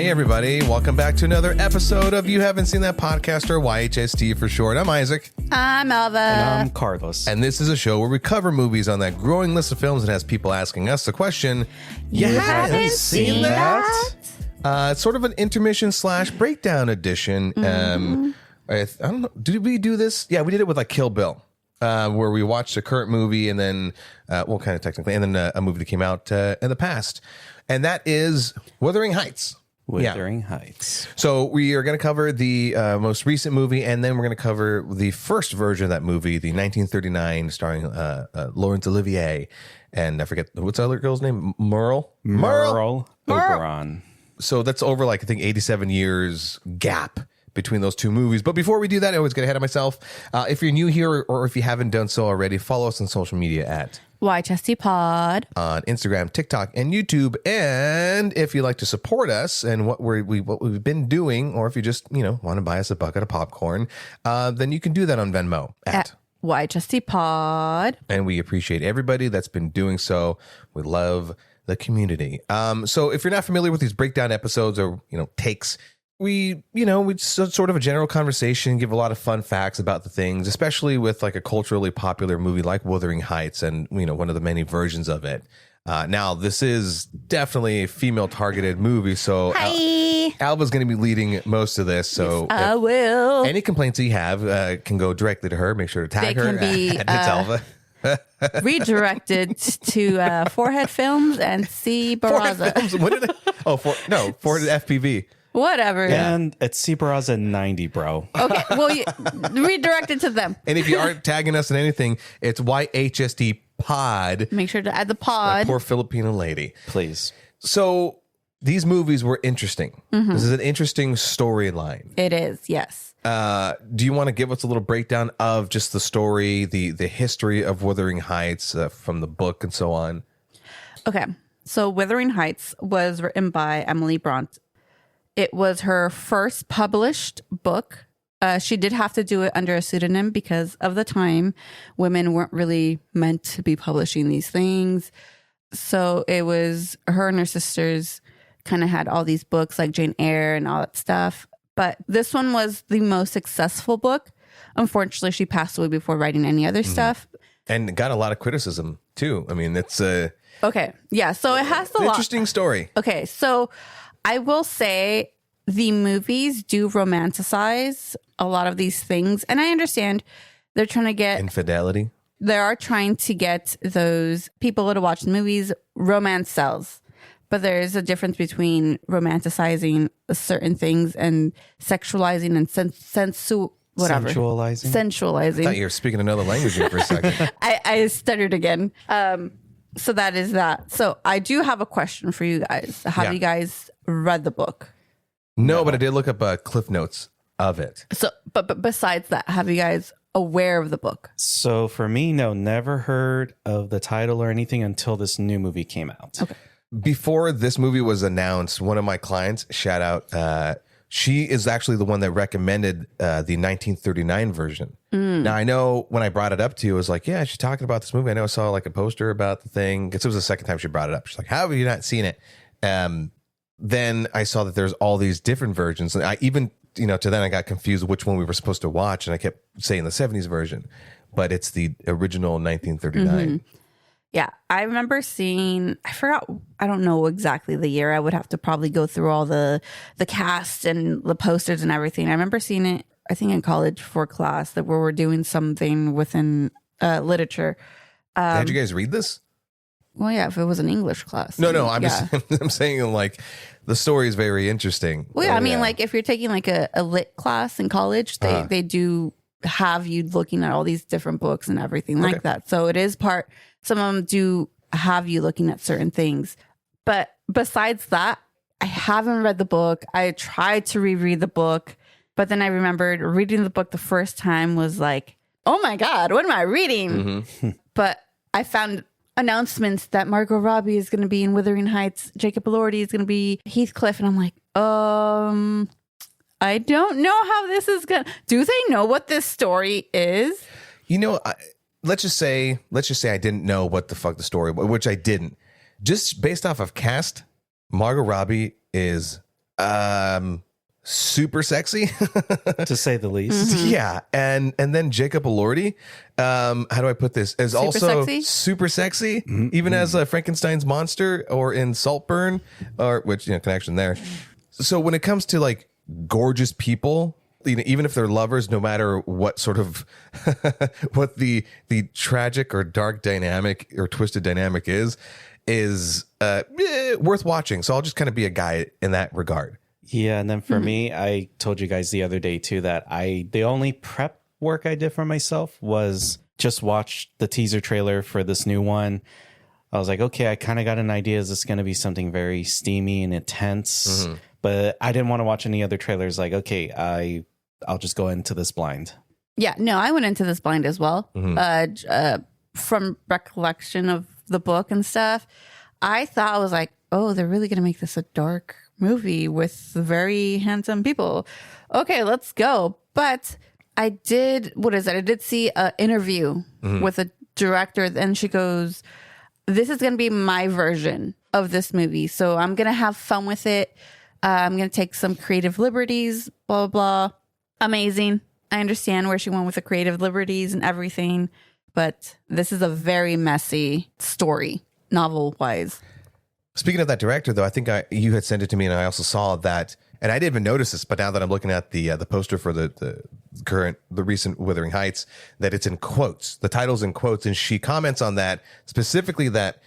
Hey everybody, welcome back to another episode of You Haven't Seen That Podcast, or YHST for short. I'm Isaac. I'm Alva. And I'm Carlos. And this is a show where we cover movies on that growing list of films and has people asking us the question, You haven't seen that? It's sort of an intermission -- breakdown edition. I don't know, did we do this? Yeah, we did it with like Kill Bill, where we watched a current movie and then, well, kind of technically, and then a movie that came out in the past. And that is Wuthering Heights. Wuthering Heights. So we are going to cover the most recent movie, and then we're going to cover the first version of that movie, the 1939, starring Laurence Olivier, and I forget, what's the other girl's name? Merle Oberon. So that's over like, I think, 87 years gap between those two movies. But before we do that, I always get ahead of myself. If you're new here, or if you haven't done so already, follow us on social media at YHST Pod on Instagram, TikTok, and YouTube. And if you'd like to support us and what we've been doing, or if you just want to buy us a bucket of popcorn, then you can do that on Venmo at YHST Pod. And we appreciate everybody that's been doing so. We love the community. So if you're not familiar with these breakdown episodes or takes, we sort of a general conversation, give a lot of fun facts about the things, especially with like a culturally popular movie like Wuthering Heights and, one of the many versions of it. Now, this is definitely a female targeted movie. So Alva's going to be leading most of this. So yes, I will. Any complaints you have can go directly to her. Make sure to tag her. Can be, it's Alva. Redirected to Forehead Films and C. Barraza. Forehead FPV. Whatever. And it's C. Barraza 90, bro. Okay, well, redirect it to them. And if you aren't tagging us in anything, it's YHSD Pod. Make sure to add the pod. That poor Filipino lady. Please. So these movies were interesting. Mm-hmm. This is an interesting storyline. It is, yes. Do you want to give us a little breakdown of just the story, the history of Wuthering Heights from the book and so on? Okay. So Wuthering Heights was written by Emily Bront. It was her first published book. She did have to do it under a pseudonym because of the time. Women weren't really meant to be publishing these things. So it was her and her sisters kind of had all these books like Jane Eyre and all that stuff. But this one was the most successful book. Unfortunately, she passed away before writing any other stuff. And got a lot of criticism too. I mean, it's okay. Yeah. So it has a lot. Interesting story. Okay. So I will say the movies do romanticize a lot of these things. And I understand they're trying to get infidelity. They are trying to get those people to watch the movies. Romance sells. But there is a difference between romanticizing certain things and sexualizing and sensualizing. I thought you were speaking another language here for a second. I stuttered again. So that is that. So I do have a question for you guys. Have you guys read the book? No, but I did look up Cliff Notes of it. So, but besides that, have you guys aware of the book? So for me, no, never heard of the title or anything until this new movie came out. Okay. Before this movie was announced, one of my clients, shout out, she is actually the one that recommended the 1939 version. Now, I know when I brought it up to you, I was like, yeah, she's talking about this movie. I know I saw like a poster about the thing. Because it was the second time she brought it up. She's like, how have you not seen it? Then I saw that there's all these different versions. And I even, to then I got confused which one we were supposed to watch. And I kept saying the 70s version. But it's the original 1939. Mm-hmm. Yeah, I remember seeing, I don't know exactly the year. I would have to probably go through all the cast and the posters and everything. I remember seeing it, I think in college for class that we were doing something within literature. Did you guys read this? Well, yeah, if it was an English class. No, I'm saying like the story is very interesting. Well, yeah, I mean, like if you're taking like a lit class in college, they do have you looking at all these different books and everything like that. So it is part, some of them do have you looking at certain things. But besides that, I haven't read the book. I tried to reread the book, but then I remembered reading the book the first time was like, oh my God, what am I reading? Mm-hmm. But I found announcements that Margot Robbie is going to be in Wuthering Heights, Jacob Elordi is going to be Heathcliff, and I'm like, I don't know how this is going to... Do they know what this story is? Let's just say I didn't know what the fuck the story was, which I didn't. Just based off of cast, Margot Robbie is super sexy, to say the least. Mm-hmm. Yeah, and then Jacob Elordi, how do I put this? Is Super also sexy? super sexy, even as Frankenstein's monster or in Saltburn, or which connection there. So when it comes to like gorgeous people, even if they're lovers, no matter what sort of what the tragic or dark dynamic or twisted dynamic is worth watching. So I'll just kind of be a guy in that regard. Yeah, and then for me, I told you guys the other day too that the only prep work I did for myself was just watch the teaser trailer for this new one. I was like, okay, I kind of got an idea. Is this going to be something very steamy and intense? But I didn't want to watch any other trailers. Like, okay, I'll just go into this blind. Yeah, no, I went into this blind as well. From recollection of the book and stuff, I thought, I was like, oh, they're really going to make this a dark movie with very handsome people. Okay, let's go. But I did see an interview with a director, and she goes, this is going to be my version of this movie. So I'm going to have fun with it. I'm going to take some creative liberties, blah, blah, blah. Amazing. I understand where she went with the creative liberties and everything, but this is a very messy story, novel-wise. Speaking of that director, though, I think you had sent it to me, and I also saw that, and I didn't even notice this, but now that I'm looking at the poster for the recent Wuthering Heights, that it's in quotes. The title's in quotes, and she comments on that specifically that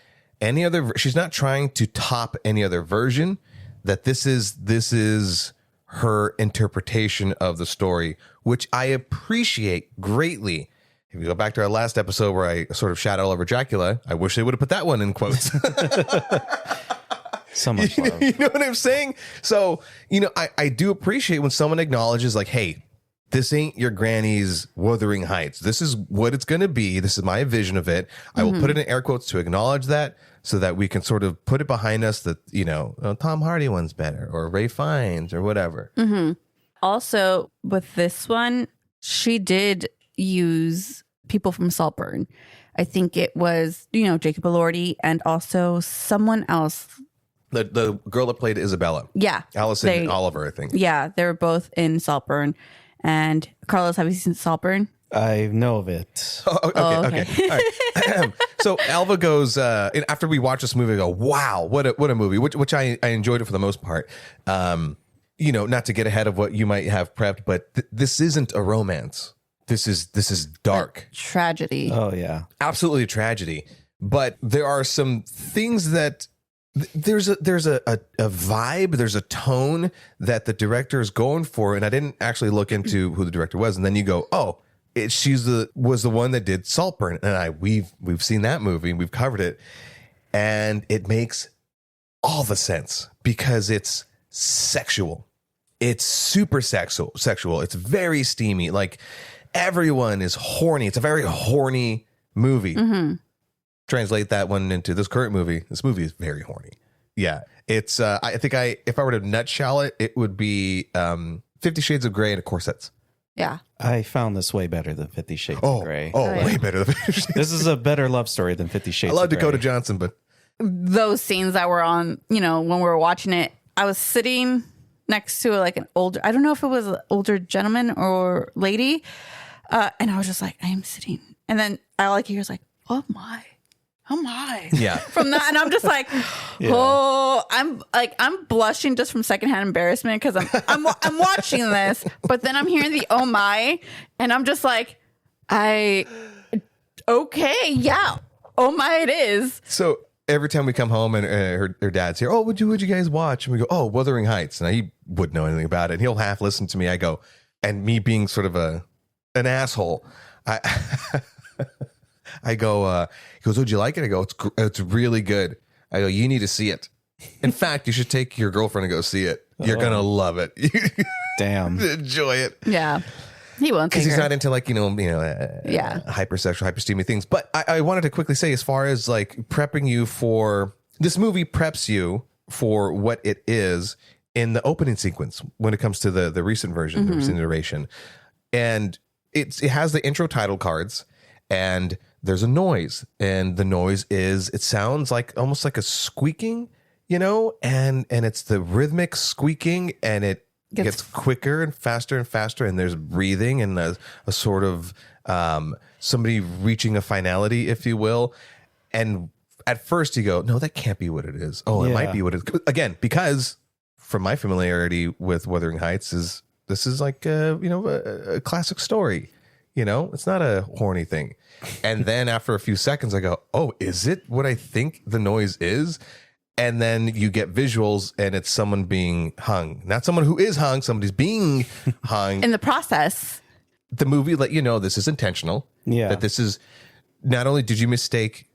she's not trying to top any other version. That this is her interpretation of the story, which I appreciate greatly. If you go back to our last episode where I sort of shat all over Dracula, I wish they would have put that one in quotes. So much love. You know what I'm saying? So, I do appreciate when someone acknowledges like, hey, this ain't your granny's Wuthering Heights. This is what it's going to be. This is my vision of it. I will put it in air quotes to acknowledge that so that we can sort of put it behind us that, Tom Hardy one's better or Ray Fiennes or whatever. Also, with this one, she did use people from Saltburn. I think it was, Jacob Elordi and also someone else. The girl that played Isabella. Yeah. Allison Oliver, I think. Yeah, they were both in Saltburn. And Carlos, have you seen Saltburn? I know of it. Okay. All right. So Alva goes, after we watch this movie, I go, wow, what a movie, which I enjoyed it for the most part. Not to get ahead of what you might have prepped, but this isn't a romance. This is dark. Tragedy. Oh, yeah. Absolutely a tragedy. But there are some things that there's a vibe, there's a tone that the director is going for. And I didn't actually look into who the director was. And then you go, oh, was the one that did Saltburn. And we've seen that movie and we've covered it. And it makes all the sense because it's sexual. It's super sexual. It's very steamy. Like everyone is horny. It's a very horny movie. Translate that one into this current movie. This movie is very horny. Yeah. It's, I think if I were to nutshell it, it would be 50 Shades of Grey and corsets. Yeah. I found this way better than 50 Shades of Grey. Way better than 50 Shades. This is a better love story than 50 Shades of Grey. I love Dakota Johnson, but those scenes that were on, when we were watching it, I was sitting next to an older, I don't know if it was an older gentleman or lady. And I was just like, I am sitting. And then he was like, oh my. Yeah. From that. And I'm just like, oh, I'm blushing just from secondhand embarrassment because I'm watching this, but then I'm hearing the oh my, and I'm just like, okay, yeah. Oh my, it is. So every time we come home and her dad's here, oh, what'd you guys watch? And we go, oh, Wuthering Heights. And he wouldn't know anything about it. And he'll half listen to me. I go, and me being sort of an asshole, I go, he goes, oh, did you like it? I go, it's really good. I go, you need to see it. In fact, you should take your girlfriend and go see it. You're going to love it. Damn. Enjoy it. Yeah. He won't, because he's not into hypersexual, hypersteamy things. But I wanted to quickly say, as far as like prepping you for this movie, preps you for what it is in the opening sequence when it comes to the recent version, the recent iteration, and it has the intro title cards, and there's a noise, and the noise it sounds like almost like a squeaking, and it's the rhythmic squeaking, and it gets quicker and faster, and there's breathing and a sort of somebody reaching a finality, if you will. And at first you go, no, that can't be what it is. Oh, it might be what it is. Again, because from my familiarity with Wuthering Heights this is like a classic story. It's not a horny thing. And then after a few seconds I go, oh, is it what I think the noise is? And then you get visuals, and it's someone being hung. Not someone who is hung, somebody's being hung. In the process. The movie let you know this is intentional. Yeah. That this is, not only did you mistake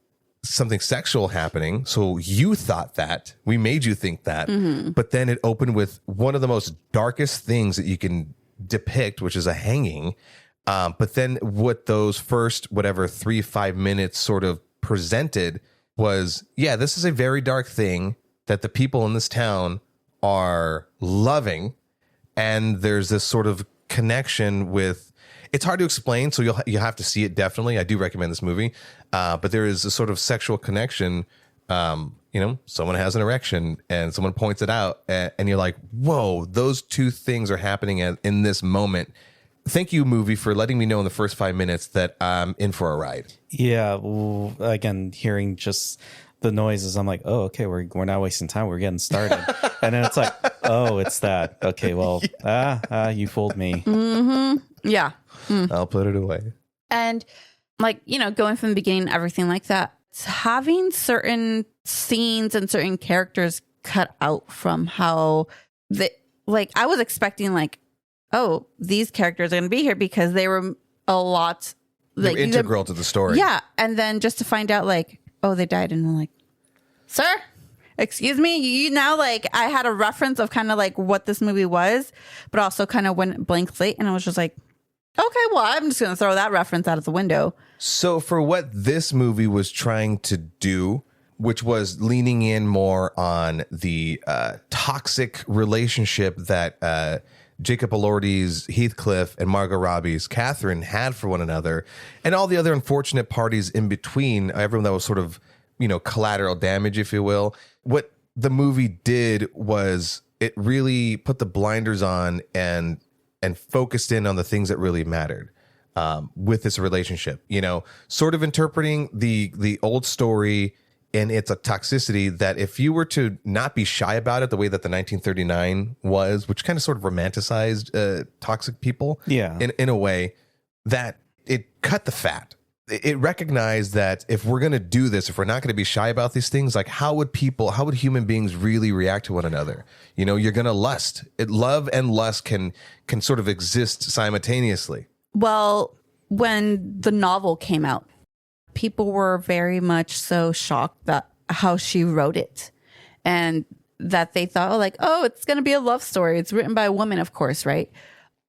something sexual happening, so you thought that, we made you think that, but then it opened with one of the most darkest things that you can depict, which is a hanging. But then what those first, 3-5 minutes sort of presented was, this is a very dark thing that the people in this town are loving. And there's this sort of connection with, it's hard to explain, so you have to see it. Definitely. I do recommend this movie. But there is a sort of sexual connection. Someone has an erection and someone points it out, and you're like, whoa, those two things are happening in this moment. Thank you, movie, for letting me know in the first 5 minutes that I'm in for a ride. Yeah. Well, again, hearing just the noises, I'm like, oh, okay, we're not wasting time. We're getting started. And then it's like, oh, it's that. Okay, well, you fooled me. Mm-hmm. Yeah. I'll put it away. And going from the beginning, everything like that, having certain scenes and certain characters cut out from how I was expecting oh, these characters are going to be here because they were a lot they're integral to the story. Yeah. And then just to find out oh, they died. And I'm like, sir, excuse me. You now I had a reference of kind of what this movie was, but also kind of went blank slate. And I was just like, okay, well, I'm just going to throw that reference out of the window. So for what this movie was trying to do, which was leaning in more on the toxic relationship that Jacob Elordi's Heathcliff and Margot Robbie's Catherine had for one another, and all the other unfortunate parties in between, everyone that was sort of, collateral damage, if you will. What the movie did was it really put the blinders on and focused in on the things that really mattered with this relationship, sort of interpreting the old story and it's a toxicity that if you were to not be shy about it the way that the 1939 was, which kind of sort of romanticized toxic people in a way, that it cut the fat. It recognized that if we're going to do this, if we're not going to be shy about these things, how would human beings really react to one another? You're going to lust. Love and lust can sort of exist simultaneously. Well, when the novel came out, people were very much so shocked that how she wrote it, and that they thought it's going to be a love story. It's written by a woman, of course, right?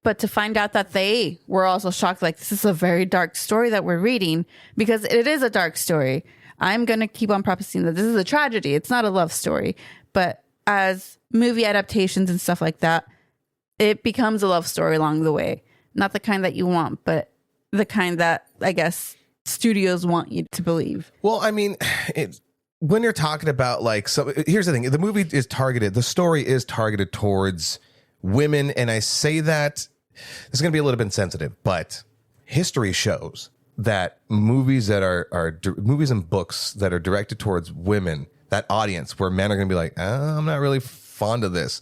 But to find out that they were also shocked, this is a very dark story that we're reading, because it is a dark story. I'm going to keep on prefacing that this is a tragedy. It's not a love story. But as movie adaptations and stuff like that, it becomes a love story along the way. Not the kind that you want, but the kind that, I guess, studios want you to believe. Well, I mean, when you're talking about here's the thing, the story is targeted towards women, and I say that this is going to be a little bit sensitive, but history shows that movies and books that are directed towards women, that audience where men are going to be I'm not really fond of this,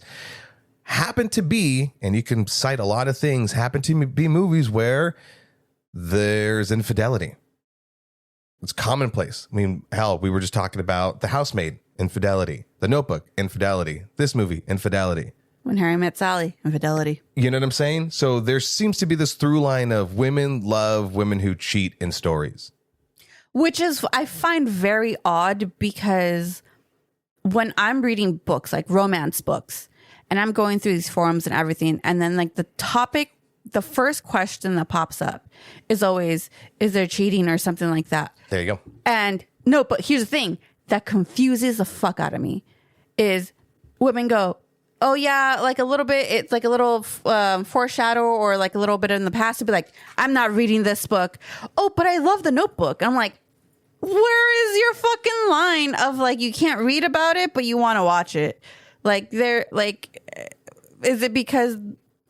happen to be, and you can cite a lot of things, happen to be movies where there's infidelity. It's commonplace. I mean, hell, we were just talking about The Housemaid, infidelity. The Notebook, infidelity. This movie, infidelity. When Harry Met Sally, infidelity. You know what I'm saying? So there seems to be this through line of women love women who cheat in stories. Which is, I find very odd, because when I'm reading books, romance books, and I'm going through these forums and everything, and then the first question that pops up is always, is there cheating or something like that? There you go. And no, but here's the thing that confuses the fuck out of me is women go, oh yeah, a little bit, it's a little foreshadow or a little bit in the past to be I'm not reading this book. Oh, but I love The Notebook. I'm like, where is your fucking line of like you can't read about it but you want to watch it? Like they're like, is it because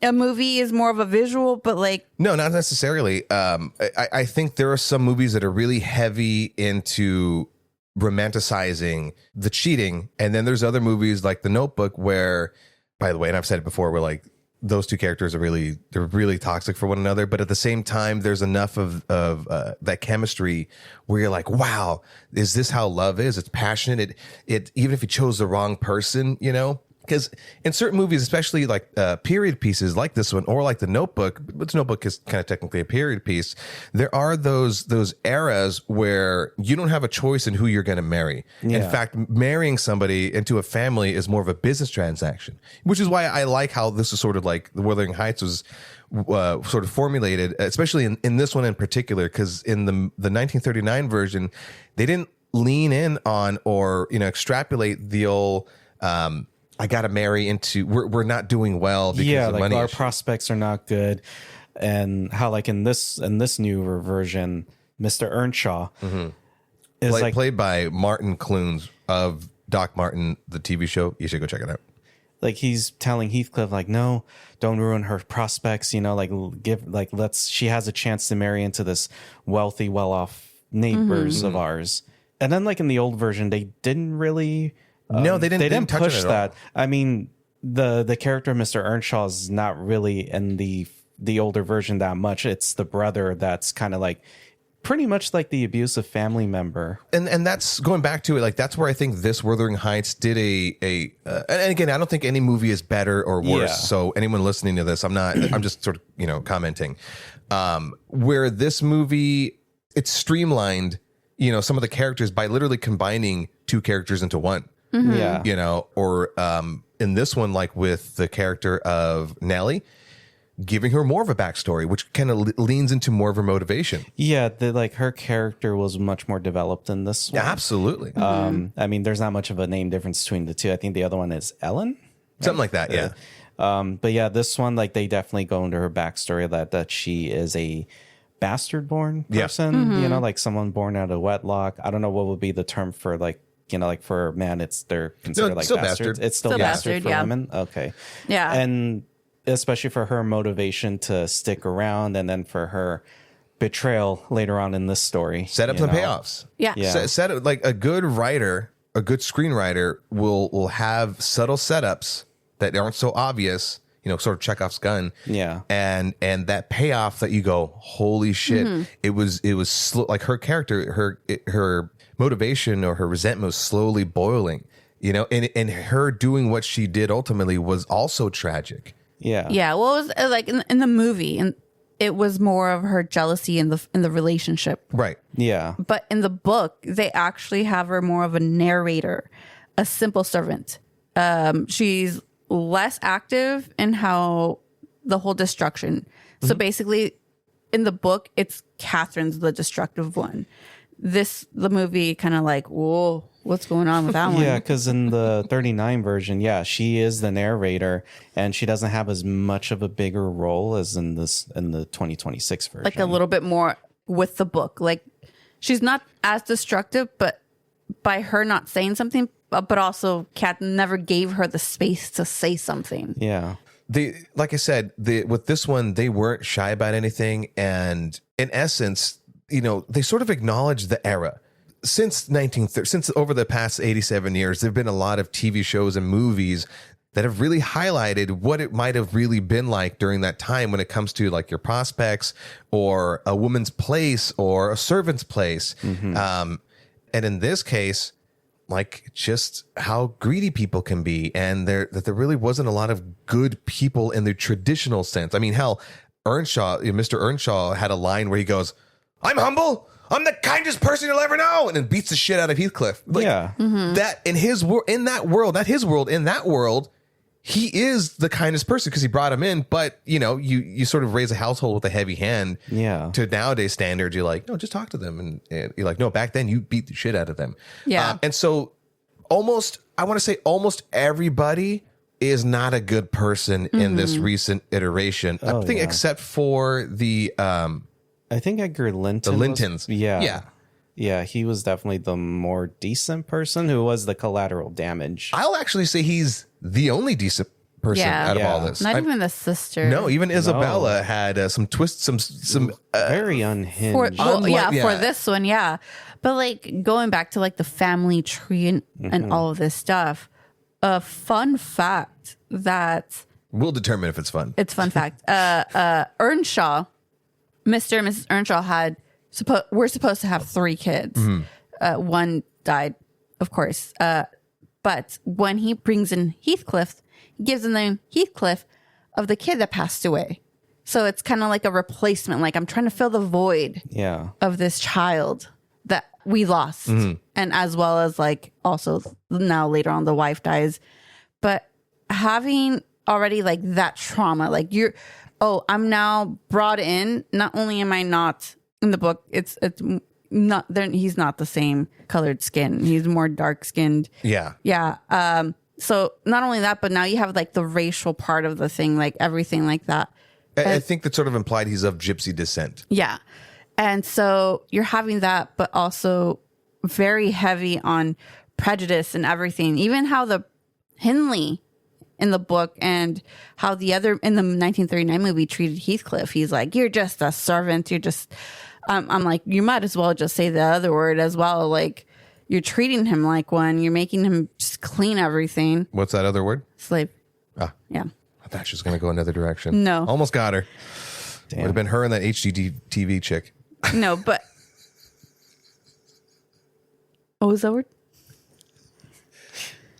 a movie is more of a visual, but like no, not necessarily. I think there are some movies that are really heavy into romanticizing the cheating, and then there's other movies like The Notebook where, by the way, and I've said it before, where like those two characters are really toxic for one another, but at the same time there's enough of that chemistry where you're like, wow, is this how love is? It's passionate. It even if you chose the wrong person, you know. Because in certain movies, especially like period pieces like this one or like The Notebook, but The Notebook is kind of technically a period piece. There are those eras where you don't have a choice in who you're going to marry. Yeah. In fact, marrying somebody into a family is more of a business transaction, which is why I like how this is sort of like the Wuthering Heights was sort of formulated, especially in this one in particular, because in the 1939 version, they didn't lean in on or extrapolate the old. I got to marry into, we're not doing well because of like money our issues. prospects are not good. And how like in this newer version, Mr. Earnshaw is like played by Martin Clunes of Doc Martin, the TV show. You should go check it out. like he's telling Heathcliff like, no, don't ruin her prospects. She has a chance to marry into this wealthy, well-off neighbors of ours. And then like in the old version, they didn't really... No, they didn't touch push it at that. all. I mean, the character of Mr. Earnshaw is not really in the older version that much. It's the brother that's kind of like pretty much like the abusive family member. And that's going back to it. Like that's where I think this Wuthering Heights did and again, I don't think any movie is better or worse. Yeah. So anyone listening to this, I'm just sort of commenting. Where this movie, it's streamlined, some of the characters by literally combining two characters into one. Yeah. Or in this one, like with the character of Nellie, giving her more of a backstory, which kind of leans into more of her motivation. Yeah, her character was much more developed in this one. Yeah, absolutely. I mean, there's not much of a name difference between the two. I think the other one is Ellen. Something like that, yeah. But yeah, this one, like they definitely go into her backstory that she is a bastard born person, like someone born out of wedlock. I don't know what would be the term for like for men, they're considered like still bastards. bastard. It's still bastard for women. Okay. Yeah. And especially for her motivation to stick around and then for her betrayal later on in this story. Setups and payoffs. Yeah. Set like a good writer, a good screenwriter will have subtle setups that aren't so obvious, sort of Chekhov's gun. Yeah. And that payoff that you go, holy shit. It was slow, like her character, her motivation or her resentment was slowly boiling, and her doing what she did ultimately was also tragic. Yeah. Yeah. Well, it was like in the movie, and it was more of her jealousy in the relationship. Right. Yeah. But in the book, they actually have her more of a narrator, a simple servant. She's less active in how the whole destruction. So basically, in the book, it's Catherine's the destructive one. The movie kind of like, whoa, what's going on with that one? Yeah, because in the 39 version, she is the narrator, and she doesn't have as much of a bigger role as in the 2026 version. Like a little bit more with the book. Like she's not as destructive, but by her not saying something, but also Kat never gave her the space to say something. Yeah. Like I said, with this one, they weren't shy about anything. And in essence, they sort of acknowledged the era. Since over the past 87 years, there have been a lot of TV shows and movies that have really highlighted what it might have really been like during that time when it comes to like your prospects or a woman's place or a servant's place. And in this case, like just how greedy people can be, and there really wasn't a lot of good people in the traditional sense. I mean, hell, Mr. Earnshaw had a line where he goes, "I'm humble. I'm the kindest person you'll ever know," and then beats the shit out of Heathcliff. Like, that in that world, he is the kindest person because he brought him in. But you sort of raise a household with a heavy hand. Yeah. To nowadays standards, you're like, no, just talk to them, and you're like, no, back then you beat the shit out of them. Yeah. And so almost everybody is not a good person in this recent iteration. I think except for the I think Edgar Linton. the Lintons. Yeah. Yeah, he was definitely the more decent person who was the collateral damage. I'll actually say he's the only decent person out of all this. Not even the sister. No, even Isabella had some twists, some very unhinged. For this one, yeah. But like going back to like the family tree and all of this stuff, a fun fact that we'll determine if it's fun. It's fun fact. Earnshaw, Mr. and Mrs. Earnshaw were supposed to have 3 kids. One died, of course. But when he brings in Heathcliff, he gives him the name Heathcliff of the kid that passed away. So it's kind of like a replacement. Like I'm trying to fill the void of this child that we lost. And as well as like also now later on the wife dies. But having already like that trauma, like I'm now brought in. Not only am I not in the book, it's not there. He's not the same colored skin. He's more dark skinned. Yeah. So not only that, but now you have like the racial part of the thing, like everything like that. I think that's sort of implied he's of gypsy descent. Yeah. And so you're having that, but also very heavy on prejudice and everything. Even how the Hindley in the book and how the other in the 1939 movie treated Heathcliff. He's like, you're just a servant. You're just, I'm like, you might as well just say the other word as well. Like you're treating him like one. You're making him just clean everything. What's that other word? Slave. Ah. Yeah. I thought she was going to go another direction. No. Almost got her. Damn. Would have been her and that HGTV chick. No, but what was that word?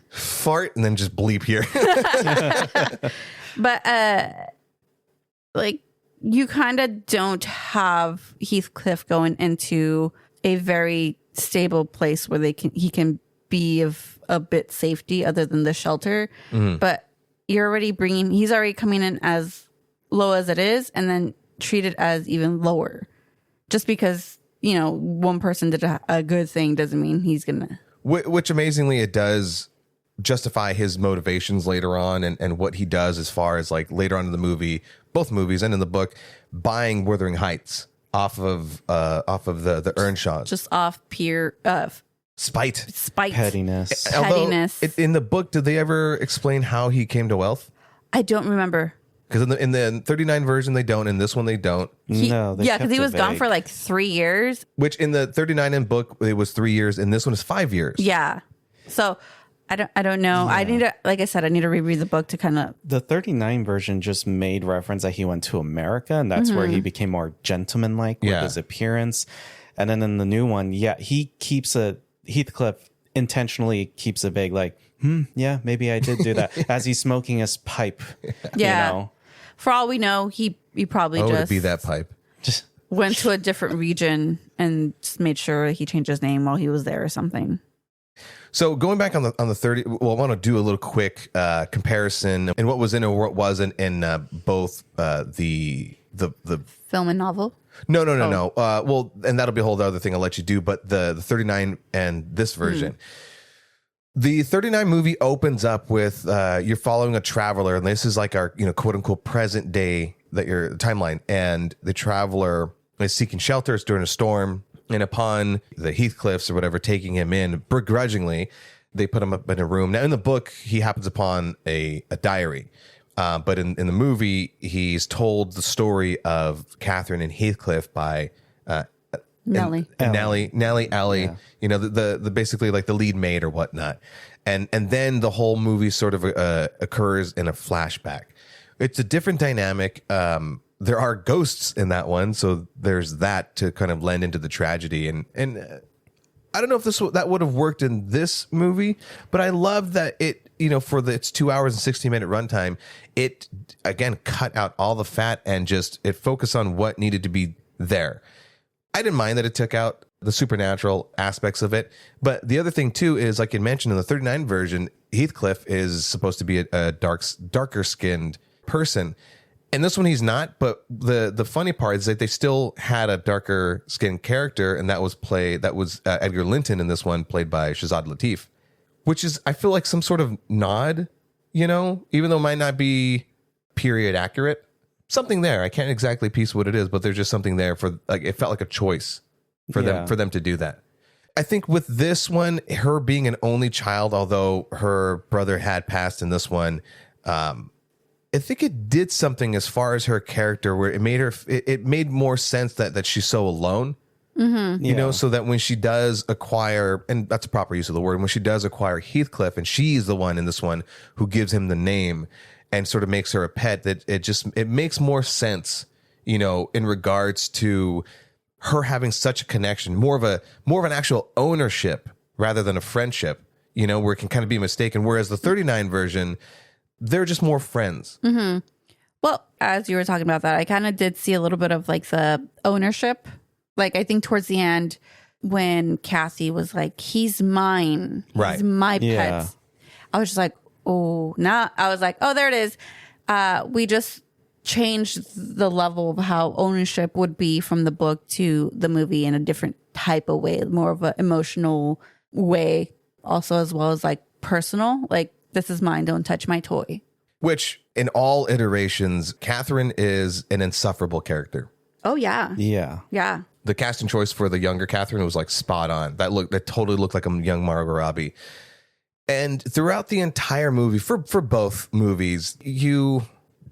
Fart and then just bleep here. But like you kind of don't have Heathcliff going into a very stable place where he can be of a bit safety other than the shelter. But he's already coming in as low as it is and then treated as even lower. Just because, one person did a good thing doesn't mean he's going to. Which amazingly, it does justify his motivations later on and what he does as far as like later on in the movie, both movies and in the book, buying Wuthering Heights off of the Earnshaws. Just off pure spite. Pettiness. Although, in the book, did they ever explain how he came to wealth? I don't remember. Because in the 39 version, they don't. In this one, they don't. Because he was gone for like 3 years. Which in the 39 book, it was 3 years. And this one is 5 years. Yeah. So I don't know. Yeah. I need to, like I said, I need to reread the book to kind of. The 39 version just made reference that he went to America. And that's where he became more gentlemanlike with his appearance. And then in the new one, Heathcliff intentionally keeps a vague like, yeah, maybe I did do that. As he's smoking his pipe. Yeah. For all we know, he probably just be that pipe. Just went to a different region and just made sure he changed his name while he was there or something. So going back on the 30, well, I want to do a little quick comparison and what was in and what wasn't in both the film and novel. No. Well, and that'll be a whole other thing I'll let you do. But the 39 and this version. The 39 movie opens up with you're following a traveler, and this is like our quote unquote present day timeline, and the traveler is seeking shelters during a storm, and upon the Heathcliffs or whatever taking him in begrudgingly, they put him up in a room. Now in the book, he happens upon a diary, but in the movie, he's told the story of Catherine and Heathcliff by Nellie, Allie, the basically like the lead maid or whatnot, and then the whole movie sort of occurs in a flashback. It's a different dynamic. There are ghosts in that one, so there's that to kind of lend into the tragedy. And I don't know if that would have worked in this movie, but I love that it for its 2 hours and 60-minute runtime, it again cut out all the fat and just it focused on what needed to be there. I didn't mind that it took out the supernatural aspects of it. But the other thing, too, is like you mentioned in the 39 version, Heathcliff is supposed to be a darker skinned person. In this one, he's not. But the funny part is that they still had a darker skinned character. And that was Edgar Linton in this one, played by Shazad Latif, which is, I feel like some sort of nod, even though it might not be period accurate. Something there. I can't exactly piece what it is, but there's just something there for like it felt like a choice for them to do that. I think with this one, her being an only child, although her brother had passed in this one, I think it did something as far as her character where it made her, it made more sense that she's so alone. You know, so that when she does acquire, and that's a proper use of the word, when she does acquire Heathcliff, and she's the one in this one who gives him the name and sort of makes her a pet, that it makes more sense, you know, in regards to her having such a connection, more of an actual ownership rather than a friendship, you know, where it can kind of be mistaken. Whereas the 39 version, they're just more friends. Well, as you were talking about that, I kind of did see a little bit of like the ownership. Like, I think towards the end when Kathy was like, he's mine. He's my pet. I was just like, oh, nah. I was like, oh, there it is. We just changed the level of how ownership would be from the book to the movie in a different type of way, more of an emotional way, also as well as like personal. Like, this is mine. Don't touch my toy. Which in all iterations, Catherine is an insufferable character. Oh, yeah. Yeah. The casting choice for the younger Catherine was like spot on. That totally looked like a young Margot Robbie. And throughout the entire movie, for both movies,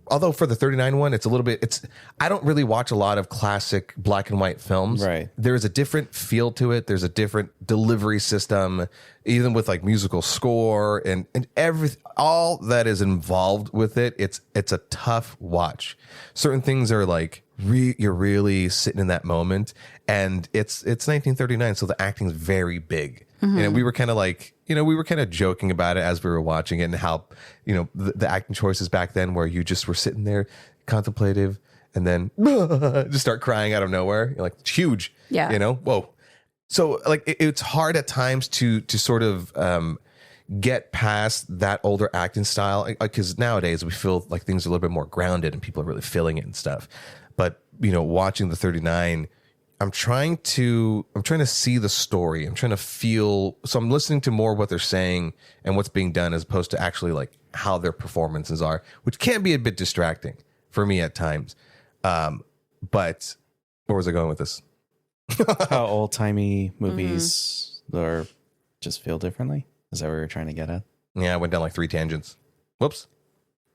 although for the 39 one, I don't really watch a lot of classic black and white films. Right. There's a different feel to it. There's a different delivery system, even with like musical score and everything, all that is involved with it. It's a tough watch. Certain things are like, you're really sitting in that moment, and it's 1939, so the acting is very big. And we were kind of joking about it as we were watching it, and how, you know, the acting choices back then where you just were sitting there contemplative and then just start crying out of nowhere. You're like, it's huge. Yeah. You know, whoa. So like it's hard at times to sort of get past that older acting style, because nowadays we feel like things are a little bit more grounded and people are really feeling it and stuff. But, you know, watching the 39, I'm trying to see the story. I'm trying to feel. So I'm listening to more what they're saying and what's being done, as opposed to actually like how their performances are, which can be a bit distracting for me at times. But where was I going with this? How old timey movies are just feel differently. Is that what we're trying to get at? Yeah, I went down like 3 tangents. Whoops.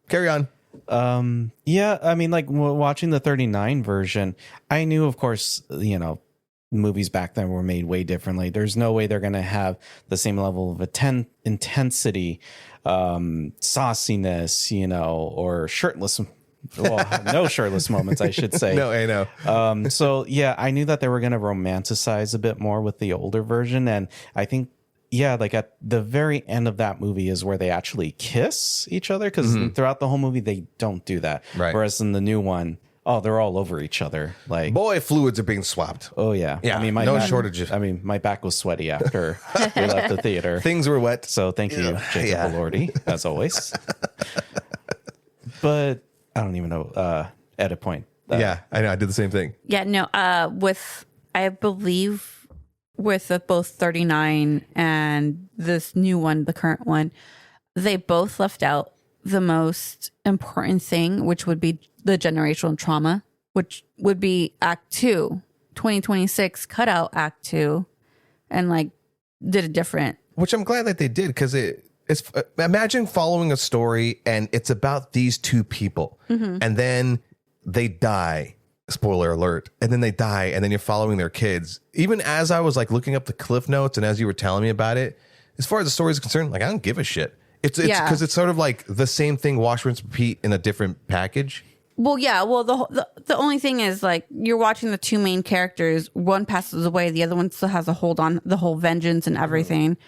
Carry on. Yeah, I mean, like watching the 39 version, I knew, of course, you know, movies back then were made way differently. There's no way they're going to have the same level of intensity, sauciness, you know, or shirtless. Well, no shirtless moments, I should say. No, I know. So yeah, I knew that they were going to romanticize a bit more with the older version. And I think, yeah, like at the very end of that movie is where they actually kiss each other, because throughout the whole movie they don't do that. Right. Whereas in the new one, they're all over each other. Like, Boy, fluids are being swapped. oh yeah, Yeah, I mean, no shortage of- I mean, my back was sweaty after we left the theater. Things were wet. So thank you, Jacob Yeah. Elordi, as always. But I don't even know. Edit point. Yeah, I know. I did the same thing. Yeah, no, I believe with both 39 and this new one, the current one, they both left out the most important thing, which would be the generational trauma, which would be Act 2. 2026 cut out Act 2 and like did a different. Which I'm glad that they did, because it's imagine following a story and it's about these two people and then they die. Spoiler alert. And then they die, and then you're following their kids. Even as I was like looking up the cliff notes and as you were telling me about it, as far as the story is concerned, like I don't give a shit. It's because it's sort of like the same thing, wash, rinse, repeat in a different package. Well, yeah. Well, the only thing is like you're watching the two main characters. One passes away, the other one still has a hold on the whole vengeance and everything,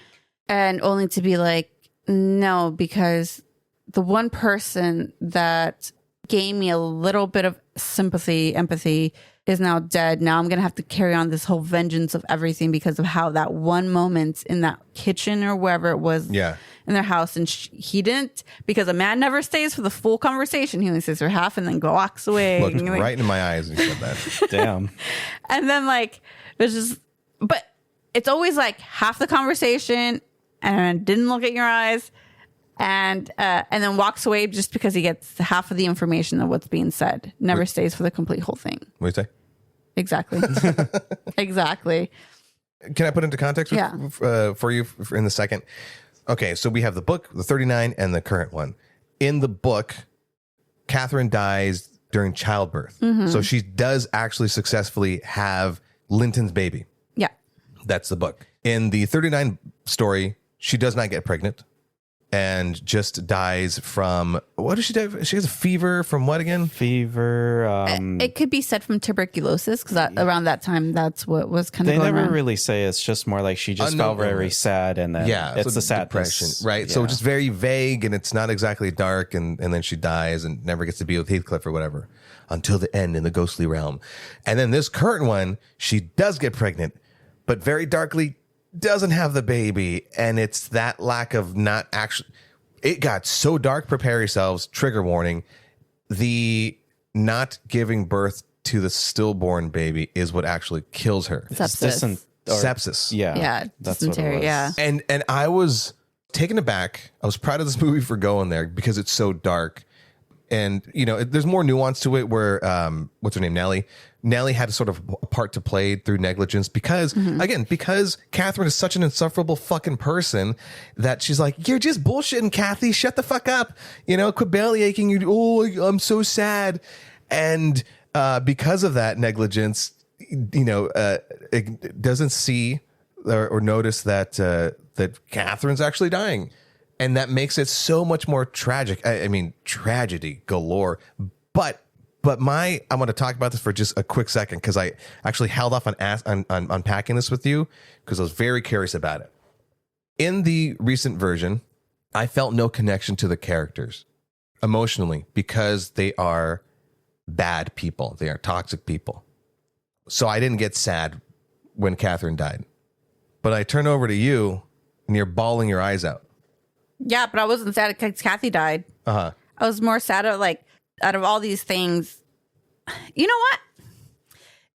and only to be like, no, because the one person that gave me a little bit of sympathy, empathy, is now dead. Now I'm going to have to carry on this whole vengeance of everything because of how that one moment in that kitchen or wherever it was in their house. And he didn't, because a man never stays for the full conversation. He only stays for half and then walks away. Looked right in my eyes and said that. Damn. And then like, it was just, but it's always like half the conversation and didn't look at your eyes. And then walks away just because he gets half of the information of what's being said. Never stays for the complete whole thing. What do you say? Exactly. Exactly. Can I put into context for you in the second? Okay, so we have the book, the 39, and the current one. In the book, Catherine dies during childbirth. So she does actually successfully have Linton's baby. Yeah. That's the book. In the 39 story, she does not get pregnant and just dies from, what does she die? She has a fever from what again? Fever. It could be said from tuberculosis because around that time, that's what was kind of They going never around. really say. It's just more like she just felt very sad, and then it's the depression, sadness, right? Yeah. So just very vague, and it's not exactly dark, and then she dies and never gets to be with Heathcliff or whatever until the end in the ghostly realm. And then this current one, she does get pregnant, but very darkly doesn't have the baby, and it's that lack of not actually. It got so dark. Prepare yourselves. Trigger warning. The not giving birth to the stillborn baby is what actually kills her. Sepsis. Sepsis. Yeah, that's dysentery. Yeah. And I was taken aback. I was proud of this movie for going there because it's so dark. And, you know, there's more nuance to it where, what's her name? Nellie had a sort of part to play through negligence because, again, because Catherine is such an insufferable fucking person that she's like, you're just bullshitting, Kathy. Shut the fuck up. You know, quit belly aching. I'm so sad. And because of that negligence, you know, it doesn't see or notice that Catherine's actually dying. And that makes it so much more tragic. I mean, tragedy galore. But I want to talk about this for just a quick second because I actually held off on unpacking this with you because I was very curious about it. In the recent version, I felt no connection to the characters emotionally because they are bad people. They are toxic people. So I didn't get sad when Catherine died. But I turn over to you and you're bawling your eyes out. Yeah, but I wasn't sad because Kathy died. I was more sad at, like, out of all these things. You know what?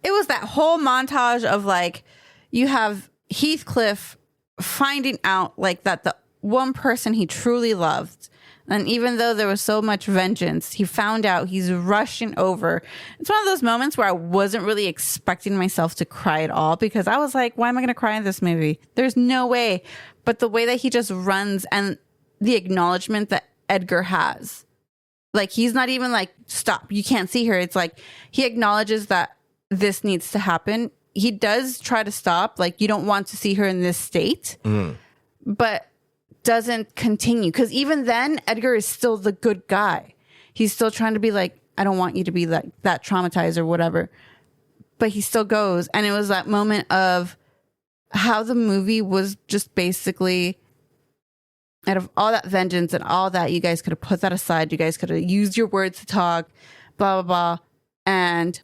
It was that whole montage of, like, you have Heathcliff finding out, like, that the one person he truly loved, and even though there was so much vengeance, he found out, he's rushing over. It's one of those moments where I wasn't really expecting myself to cry at all because I was like, why am I going to cry in this movie? There's no way. But the way that he just runs and the acknowledgement that Edgar has, like, he's not even like, stop, you can't see her. It's like he acknowledges that this needs to happen. He does try to stop, like, you don't want to see her in this state, but doesn't continue. Because even then, Edgar is still the good guy. He's still trying to be like, I don't want you to be like that traumatized or whatever. But he still goes. And it was that moment of how the movie was just basically, out of all that vengeance and all that, you guys could have put that aside. You guys could have used your words to talk, blah, blah, blah. And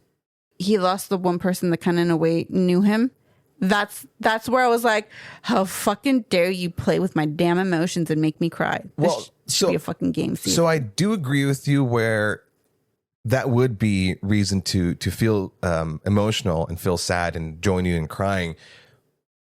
he lost the one person that kind of in a way knew him. That's where I was like, how fucking dare you play with my damn emotions and make me cry. This should be a fucking game scene. So I do agree with you where that would be reason to feel emotional and feel sad and join you in crying.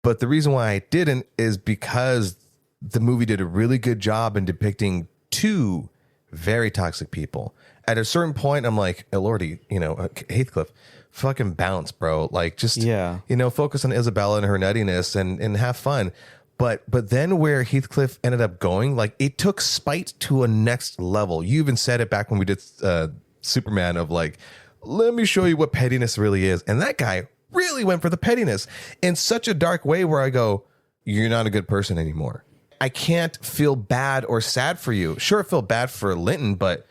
But the reason why I didn't is because the movie did a really good job in depicting two very toxic people. At a certain point, I'm like, oh, Lordy, you know, Heathcliff, fucking bounce, bro. Like, just, you know, focus on Isabella and her nuttiness and have fun. But then where Heathcliff ended up going, like, it took spite to a next level. You even said it back when we did Superman of like, let me show you what pettiness really is. And that guy really went for the pettiness in such a dark way where I go, you're not a good person anymore. I can't feel bad or sad for you. Sure, I feel bad for Linton, but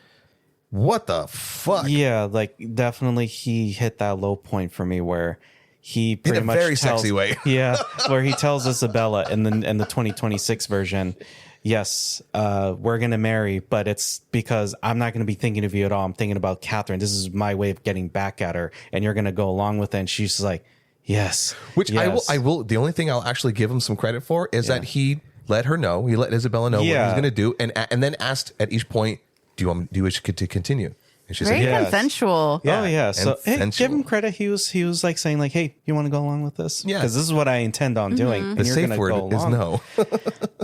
what the fuck? Yeah, like, definitely he hit that low point for me where he pretty much very sexy way. Yeah, where he tells Isabella in the 2026 version, yes, we're going to marry, but it's because I'm not going to be thinking of you at all. I'm thinking about Catherine. This is my way of getting back at her, and you're going to go along with it. And she's just like, yes. Which yes. I will. The only thing I'll actually give him some credit for is that he let her know. He let Isabella know what he's going to do, and then asked at each point, do you wish to continue? And she very said, yes. consensual. Yeah. Oh yeah. So hey, give him credit. He was like saying like, hey, you want to go along with this? Yeah. Because this is what I intend on doing. And the safe word is no.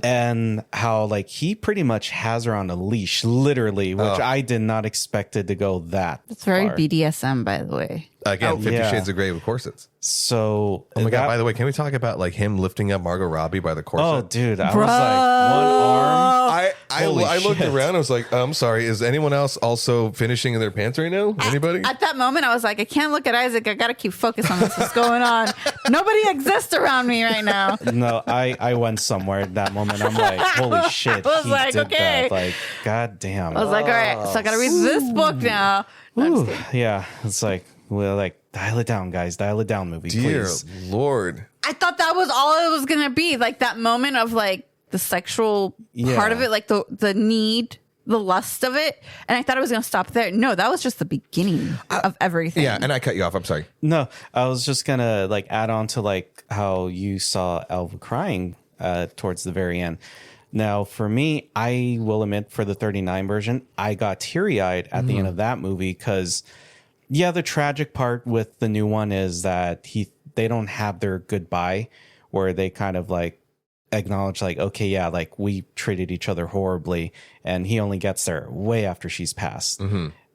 And how like he pretty much has her on a leash, literally, which I did not expect it to go that. It's very far. BDSM, by the way. Again, 50 Shades of Grey with corsets. So, oh my God, by the way, can we talk about like him lifting up Margot Robbie by the corset? Oh, dude, I was like, one arm. I looked around. I was like, I'm sorry. Is anyone else also finishing in their pants right now? Anybody? At that moment, I was like, I can't look at Isaac. I got to keep focused on what's going on. Nobody exists around me right now. No, I went somewhere at that moment. I'm like, holy shit. I was he like, did okay. that. Like, God damn. I was like, all right, so I got to read this book now. Ooh, yeah. It's like, well, like, dial it down, guys. Dial it down, movie, Dear please. Lord. I thought that was all it was going to be. Like that moment of like the sexual part of it, like the need, the lust of it. And I thought it was going to stop there. No, that was just the beginning of everything. Yeah, and I cut you off. I'm sorry. No, I was just going to like add on to like how you saw Elva crying towards the very end. Now, for me, I will admit for the 39 version, I got teary-eyed at the end of that movie because, yeah, the tragic part with the new one is that they don't have their goodbye where they kind of like acknowledge like, okay, yeah, like we treated each other horribly, and he only gets there way after she's passed.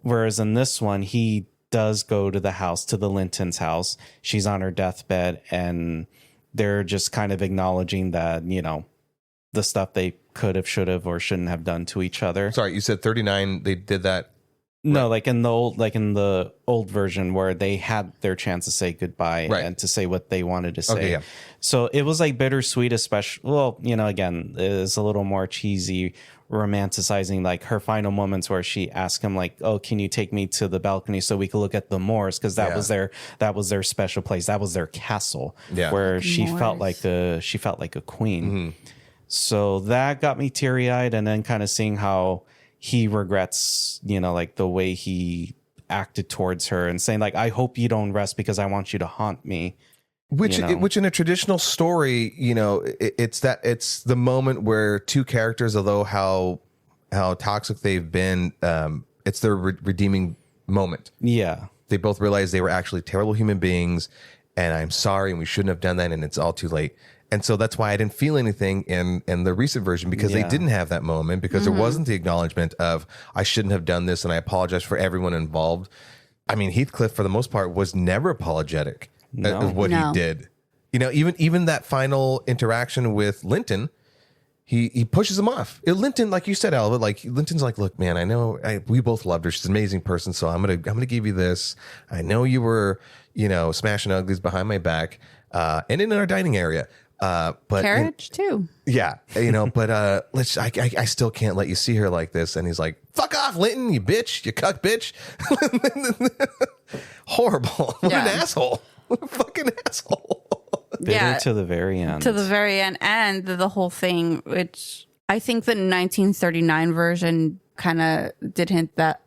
Whereas in this one, he does go to the house, to the Linton's house. She's on her deathbed, and they're just kind of acknowledging that, you know, the stuff they could have, should have, or shouldn't have done to each other. Sorry, you said 39. They did that. No, like in the old version where they had their chance to say goodbye and to say what they wanted to say. Okay, yeah. So it was like bittersweet, especially. Well, you know, again, it's a little more cheesy, romanticizing like her final moments where she asked him like, "Oh, can you take me to the balcony so we could look at the moors?" Because that was their special place. That was their castle where she felt like a queen. So that got me teary-eyed, and then kind of seeing how he regrets, you know, like the way he acted towards her and saying like, I hope you don't rest because I want you to haunt me. Which in a traditional story, you know, it's the moment where two characters, although how toxic they've been, it's their redeeming moment. Yeah. They both realize they were actually terrible human beings, and I'm sorry, and we shouldn't have done that, and it's all too late. And so that's why I didn't feel anything in the recent version, because they didn't have that moment, because there wasn't the acknowledgement of, I shouldn't have done this, and I apologize for everyone involved. I mean, Heathcliff, for the most part, was never apologetic of what he did. You know, even that final interaction with Linton, he pushes him off. Linton, like you said, Alva, like Linton's like, look, man, I know we both loved her. She's an amazing person, so I'm gonna give you this. I know you were, you know, smashing uglies behind my back, and in our dining area. But Carriage too. Yeah, you know, but I still can't let you see her like this. And he's like, "Fuck off, Linton, you bitch, you cuck bitch." Horrible. What an asshole. What a fucking asshole. Bitter to the very end. To the very end, and the whole thing, which I think the 1939 version kind of did hint that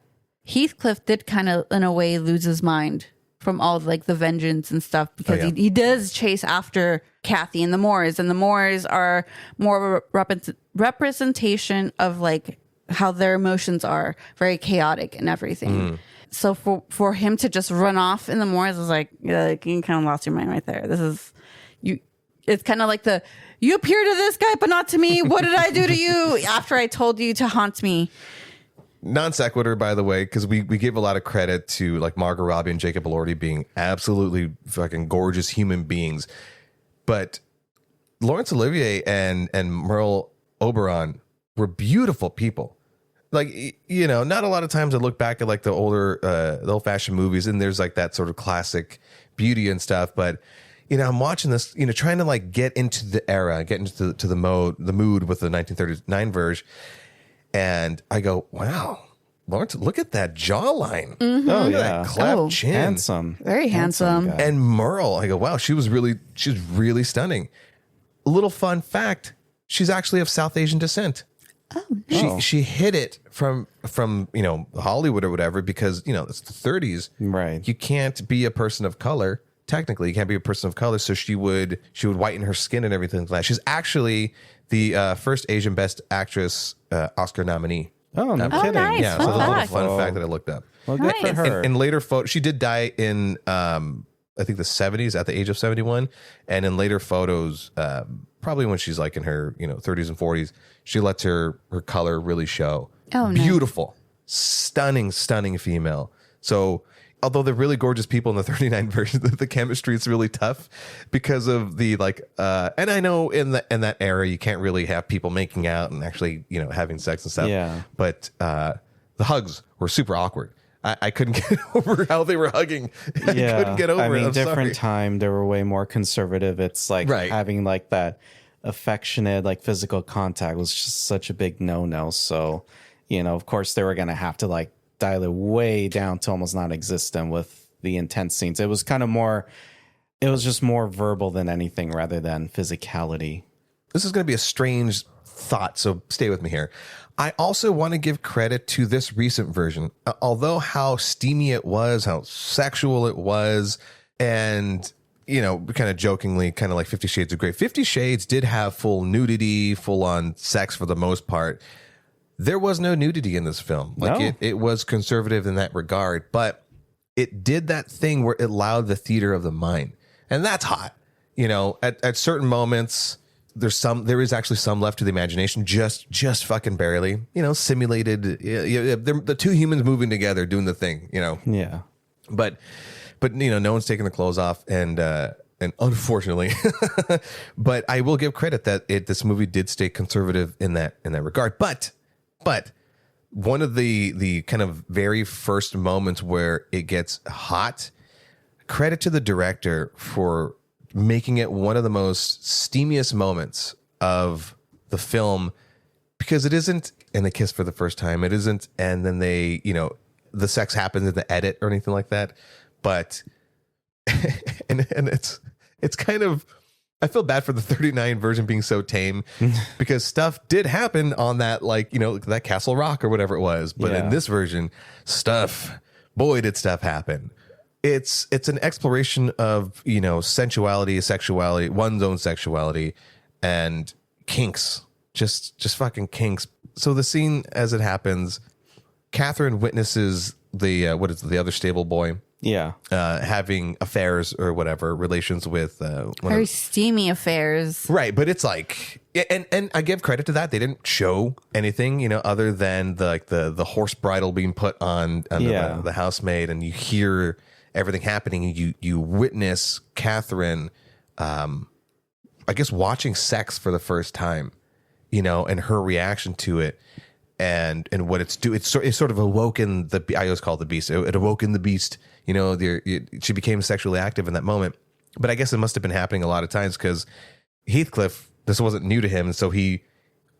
Heathcliff did kind of, in a way, lose his mind from all like the vengeance and stuff, because he does chase after Kathy and the Moors are more of a representation of like how their emotions are very chaotic and everything. So for him to just run off in the Moors is like, you kind of lost your mind right there. This is you. It's kind of like you appear to this guy, but not to me. What did I do to you after I told you to haunt me? Non sequitur, by the way, because we gave a lot of credit to like Margot Robbie and Jacob Elordi being absolutely fucking gorgeous human beings, but Laurence Olivier and Merle Oberon were beautiful people. Like, you know, not a lot of times I look back at like the old fashioned movies, and there's like that sort of classic beauty and stuff, but you know, I'm watching this, you know, trying to like get into the era, get into the mood with the 1939 version. And I go, wow, Lawrence, look at that jawline. Oh, yeah. That cleft chin. Handsome. Very handsome. guy. And Merle, I go, wow, she's really stunning. A little fun fact, she's actually of South Asian descent. Oh, no. She hid it from you know, Hollywood or whatever, because, you know, it's the 30s. Right. You can't be a person of color. Technically, you can't be a person of color. So she would whiten her skin and everything like that. She's actually the first Asian Best Actress Oscar nominee. Oh, no kidding. Nice. Yeah, Fun so that's a fact. little fun fact that I looked up. Well, good Nice. for her. In later photos, she did die in I think the 70s at the age of 71, and in later photos, probably when she's like in her 30s and 40s, she lets her color really show. Oh, nice. Beautiful, stunning female. So although they're really gorgeous people in the 39 version, the chemistry is really tough because of the and I know in that era you can't really have people making out and actually, having sex and stuff. Yeah. But the hugs were super awkward. I couldn't get over how they were hugging. I couldn't get over it. I'm different time, they were way more conservative. It's like having like that affectionate, like physical contact was just such a big no-no. So, of course they were going to have to like dial it way down to almost non-existent with the intense scenes. It was just more verbal than anything rather than physicality. This is going to be a strange thought, so stay with me here. I also want to give credit to this recent version. Although how steamy it was, how sexual it was, and, kind of jokingly, kind of like 50 Shades of Grey. 50 Shades did have full nudity, full-on sex for the most part. There was no nudity in this film. It was conservative in that regard, but it did that thing where it allowed the theater of the mind. And that's hot. At certain moments, there is actually some left to the imagination, just fucking barely, simulated, the two humans moving together doing the thing, Yeah. But no one's taking the clothes off, and unfortunately, but I will give credit that this movie did stay conservative in that regard. But one of the kind of very first moments where it gets hot, credit to the director for making it one of the most steamiest moments of the film, because it isn't, and they kiss for the first time. It isn't, and then they, the sex happens in the edit or anything like that. But, and it's kind of, I feel bad for the 39 version being so tame because stuff did happen on that, that Castle Rock or whatever it was. But in this version, boy, did stuff happen. It's an exploration of, sensuality, sexuality, one's own sexuality, and kinks, just fucking kinks. So the scene as it happens, Catherine witnesses the other stable boy, having affairs or whatever, relations with very steamy affairs, right? But it's like, and I give credit to that. They didn't show anything, other than the horse bridle being put on the housemaid, and you hear everything happening. You witness Catherine, I guess, watching sex for the first time, and her reaction to it, and what it's do. It's sort of awoken I always call it the beast. It awoken the beast. She became sexually active in that moment. But I guess it must have been happening a lot of times because Heathcliff, this wasn't new to him, and so he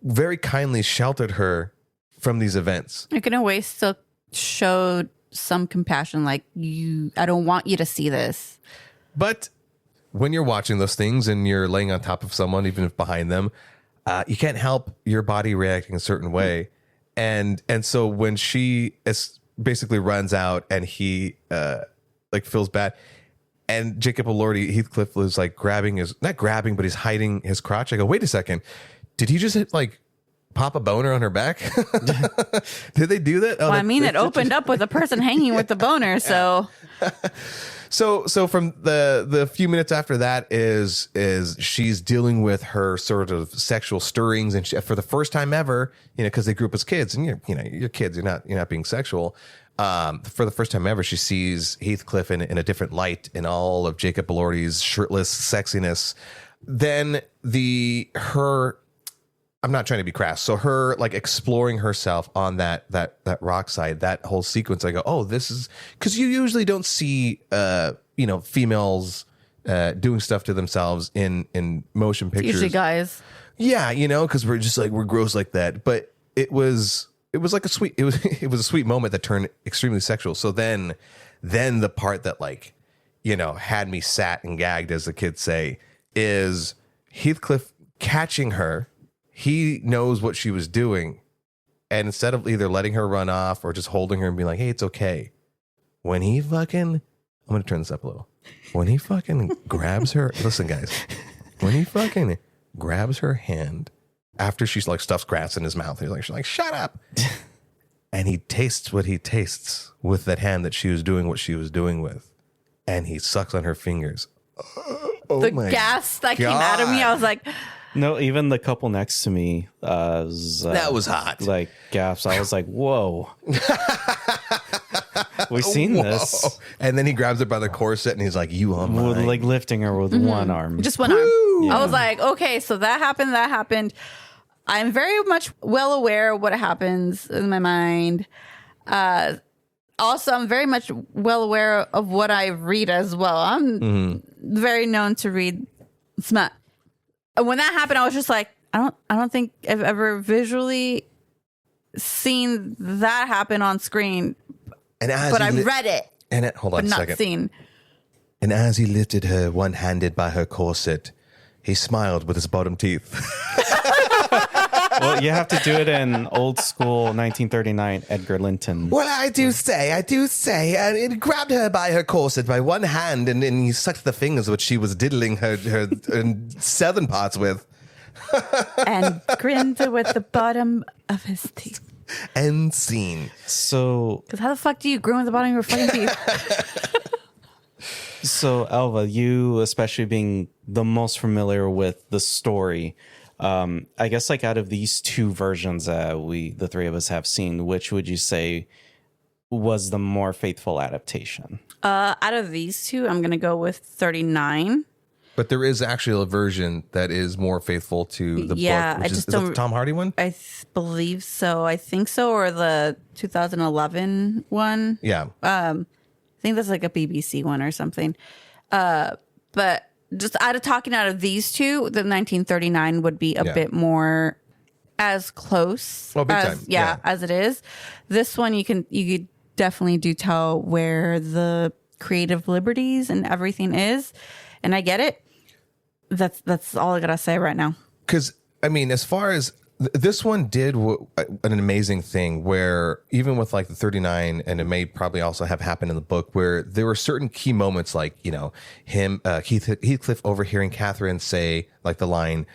very kindly sheltered her from these events. Like, in a way, still showed some compassion, like, I don't want you to see this. But when you're watching those things and you're laying on top of someone, even if behind them, you can't help your body reacting a certain way. And so when she basically runs out and he feels bad, and Jacob Elordi, Heathcliff, was like not grabbing, but he's hiding his crotch. I go, wait a second, did he just pop a boner on her back? Did they do that? Well, it opened up with a person hanging with the boner. So, so from the few minutes after that is she's dealing with her sort of sexual stirrings, and for the first time ever, because they grew up as kids, and you're kids, you're not being sexual. For the first time ever, she sees Heathcliff in a different light in all of Jacob Elordi's shirtless sexiness. Then I'm not trying to be crass. So her exploring herself on that rock side, that whole sequence, I go, oh, this is, because you usually don't see females doing stuff to themselves in motion pictures. Usually guys. Yeah, because we're gross like that. But it was like it was a sweet moment that turned extremely sexual. So then the part that had me sat and gagged, as the kids say, is Heathcliff catching her. He knows what she was doing, and instead of either letting her run off or just holding her and being like, hey, it's okay, when he fucking, I'm going to turn this up a little. When he fucking grabs her, listen guys, when he fucking grabs her hand after she's stuffs grass in his mouth, she's like, shut up. And he tastes what he tastes with that hand that she was doing what she was doing with. And he sucks on her fingers. Oh the gas that came out of me, I was like, no, even the couple next to me that was hot. Gaps. I was like, whoa. We've seen this. And then he grabs her by the corset and he's like, you are mine. Like lifting her with one arm. Just one arm. Yeah. I was like, okay, so that happened. I'm very much well aware of what happens in my mind. Also, I'm very much well aware of what I read as well. I'm very known to read smut. When that happened, I was just like, I don't think I've ever visually seen that happen on screen. But I've read it. Hold on a second. Not seen. And as he lifted her one-handed by her corset, he smiled with his bottom teeth. Well, you have to do it in old school 1939 Edgar Linton. Well, I do say. And he grabbed her by her corset by one hand, and he sucked the fingers which she was diddling her southern parts with. And grinned with the bottom of his teeth. End scene. So, because how the fuck do you grin with the bottom of your fucking teeth? So, Alva, you especially being the most familiar with the story, I guess like out of these two versions the three of us have seen, which would you say was the more faithful adaptation? Out of these two, I'm gonna go with 39. But there is actually a version that is more faithful to the book. Which is that the Tom Hardy one? I believe so. I think so, or the 2011 one. Yeah. I think that's like a BBC one or something. But just out of these two, the 1939 would be a bit more as close as it is. This one you could definitely do tell where the creative liberties and everything is, and I get it. That's all I gotta say right now. Because I mean, as far as this one did an amazing thing where even with like the 39, and it may probably also have happened in the book, where there were certain key moments, like, you know, Heathcliff overhearing Catherine say like the line,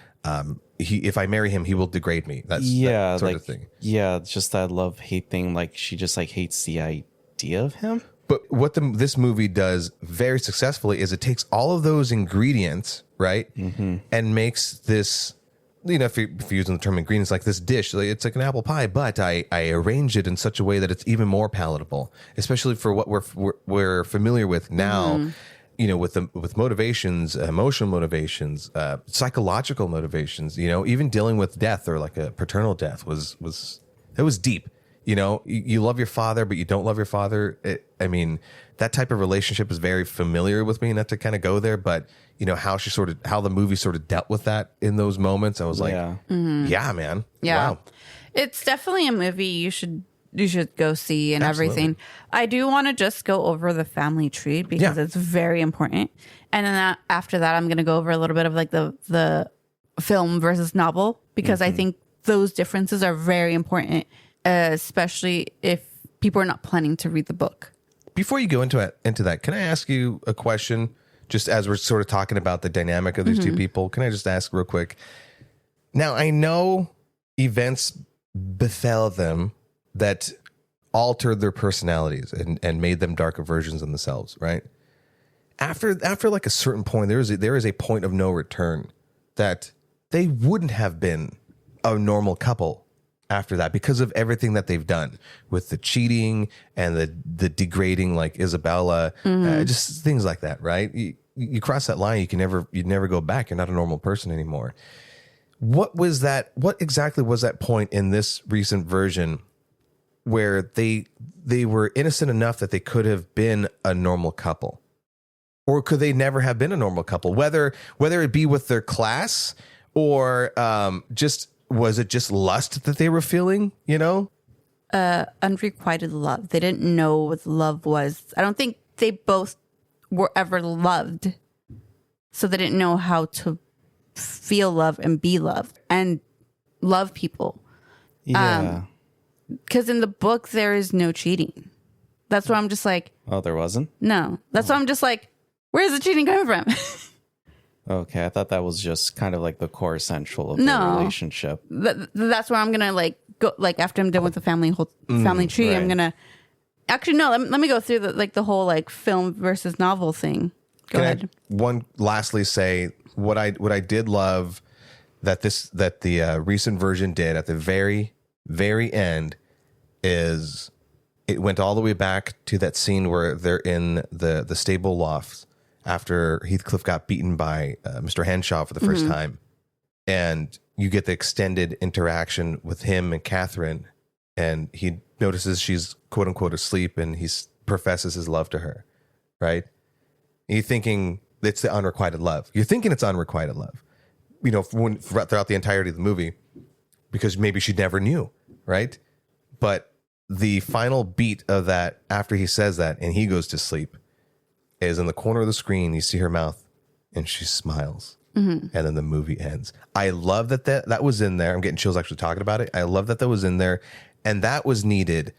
if I marry him, he will degrade me. That sort of thing. Yeah, it's just that love-hate thing. Like she just like hates the idea of him. But what this movie does very successfully is it takes all of those ingredients, right, and makes this, you know, if you're using the term ingredients, like this dish, like it's like an apple pie, but I arrange it in such a way that it's even more palatable, especially for what we're familiar with now. You know, with motivations, emotional motivations, psychological motivations. You know, even dealing with death or like a paternal death was deep. You know, you love your father, but you don't love your father. I mean, that type of relationship is very familiar with me, not to kind of go there, but you know, how the movie sort of dealt with that in those moments. I was like, yeah, man. Yeah. Wow. It's definitely a movie you should go see and everything. I do want to just go over the family tree because it's very important. And then after that, I'm going to go over a little bit of like the film versus novel, because I think those differences are very important. Especially if people are not planning to read the book. Before you go into that, can I ask you a question? Just as we're sort of talking about the dynamic of these two people, can I just ask real quick? Now, I know events befell them that altered their personalities and made them darker versions of themselves, right? After like a certain point, there is a point of no return that they wouldn't have been a normal couple after that, because of everything that they've done with the cheating and the degrading, like Isabella, just things like that, right? You cross that line, you'd never go back. You're not a normal person anymore. What exactly was that point in this recent version where they were innocent enough that they could have been a normal couple? Or could they never have been a normal couple? Whether it be with their class or was it just lust that they were feeling, you know? Unrequited love. They didn't know what love was. I don't think they both were ever loved. So they didn't know how to feel love and be loved and love people. Yeah. Because in the book, there is no cheating. That's why I'm just like... Oh, there wasn't? No. That's why I'm just like, where's the cheating coming from? Okay, I thought that was just kind of like the core essential of the relationship. That's where I'm gonna like go. Like after I'm done with the family tree, right. I'm gonna actually no. Let me go through the whole like film versus novel thing. Go ahead. Lastly, say what I did love that the recent version did at the very end is it went all the way back to that scene where they're in the stable lofts after Heathcliff got beaten by Mr. Henshaw for the first time. And you get the extended interaction with him and Catherine. And he notices she's quote unquote asleep and he professes his love to her. Right. And you're thinking it's the unrequited love. You're thinking it's unrequited love, you know, throughout the entirety of the movie, because maybe she never knew. Right. But the final beat of that, after he says that and he goes to sleep, is in the corner of the screen. You see her mouth and she smiles. And then the movie ends. I love that was in there. I'm getting chills actually talking about it. I love that was in there. And that was needed.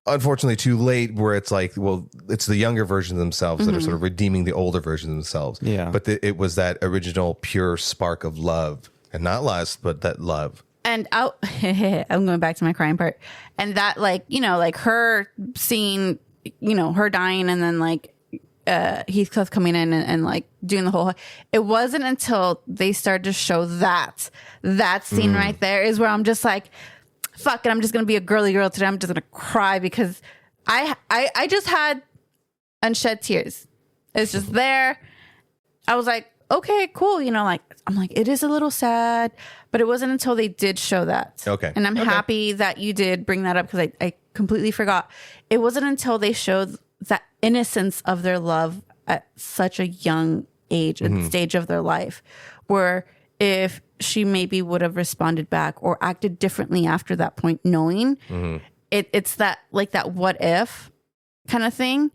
Unfortunately, too late, where it's like, well, it's the younger versions themselves that are sort of redeeming the older versions themselves. Yeah. But it was that original pure spark of love. And not lust, but that love. And I'm going back to my crying part. And that, like, you know, like her seeing, you know, her dying and then like Heathcliff coming in and like doing the whole, it wasn't until they started to show that scene right there is where I'm just like, fuck it, I'm just gonna be a girly girl today. I'm just gonna cry because I just had unshed tears. It's just there. I was like, okay, cool, you know, like I'm like, it is a little sad, but it wasn't until they did show that. Okay. And I'm happy that you did bring that up because I completely forgot. It wasn't until they showed that innocence of their love at such a young age and stage of their life, where if she maybe would have responded back or acted differently after that point, knowing it's that, like, that what if kind of thing,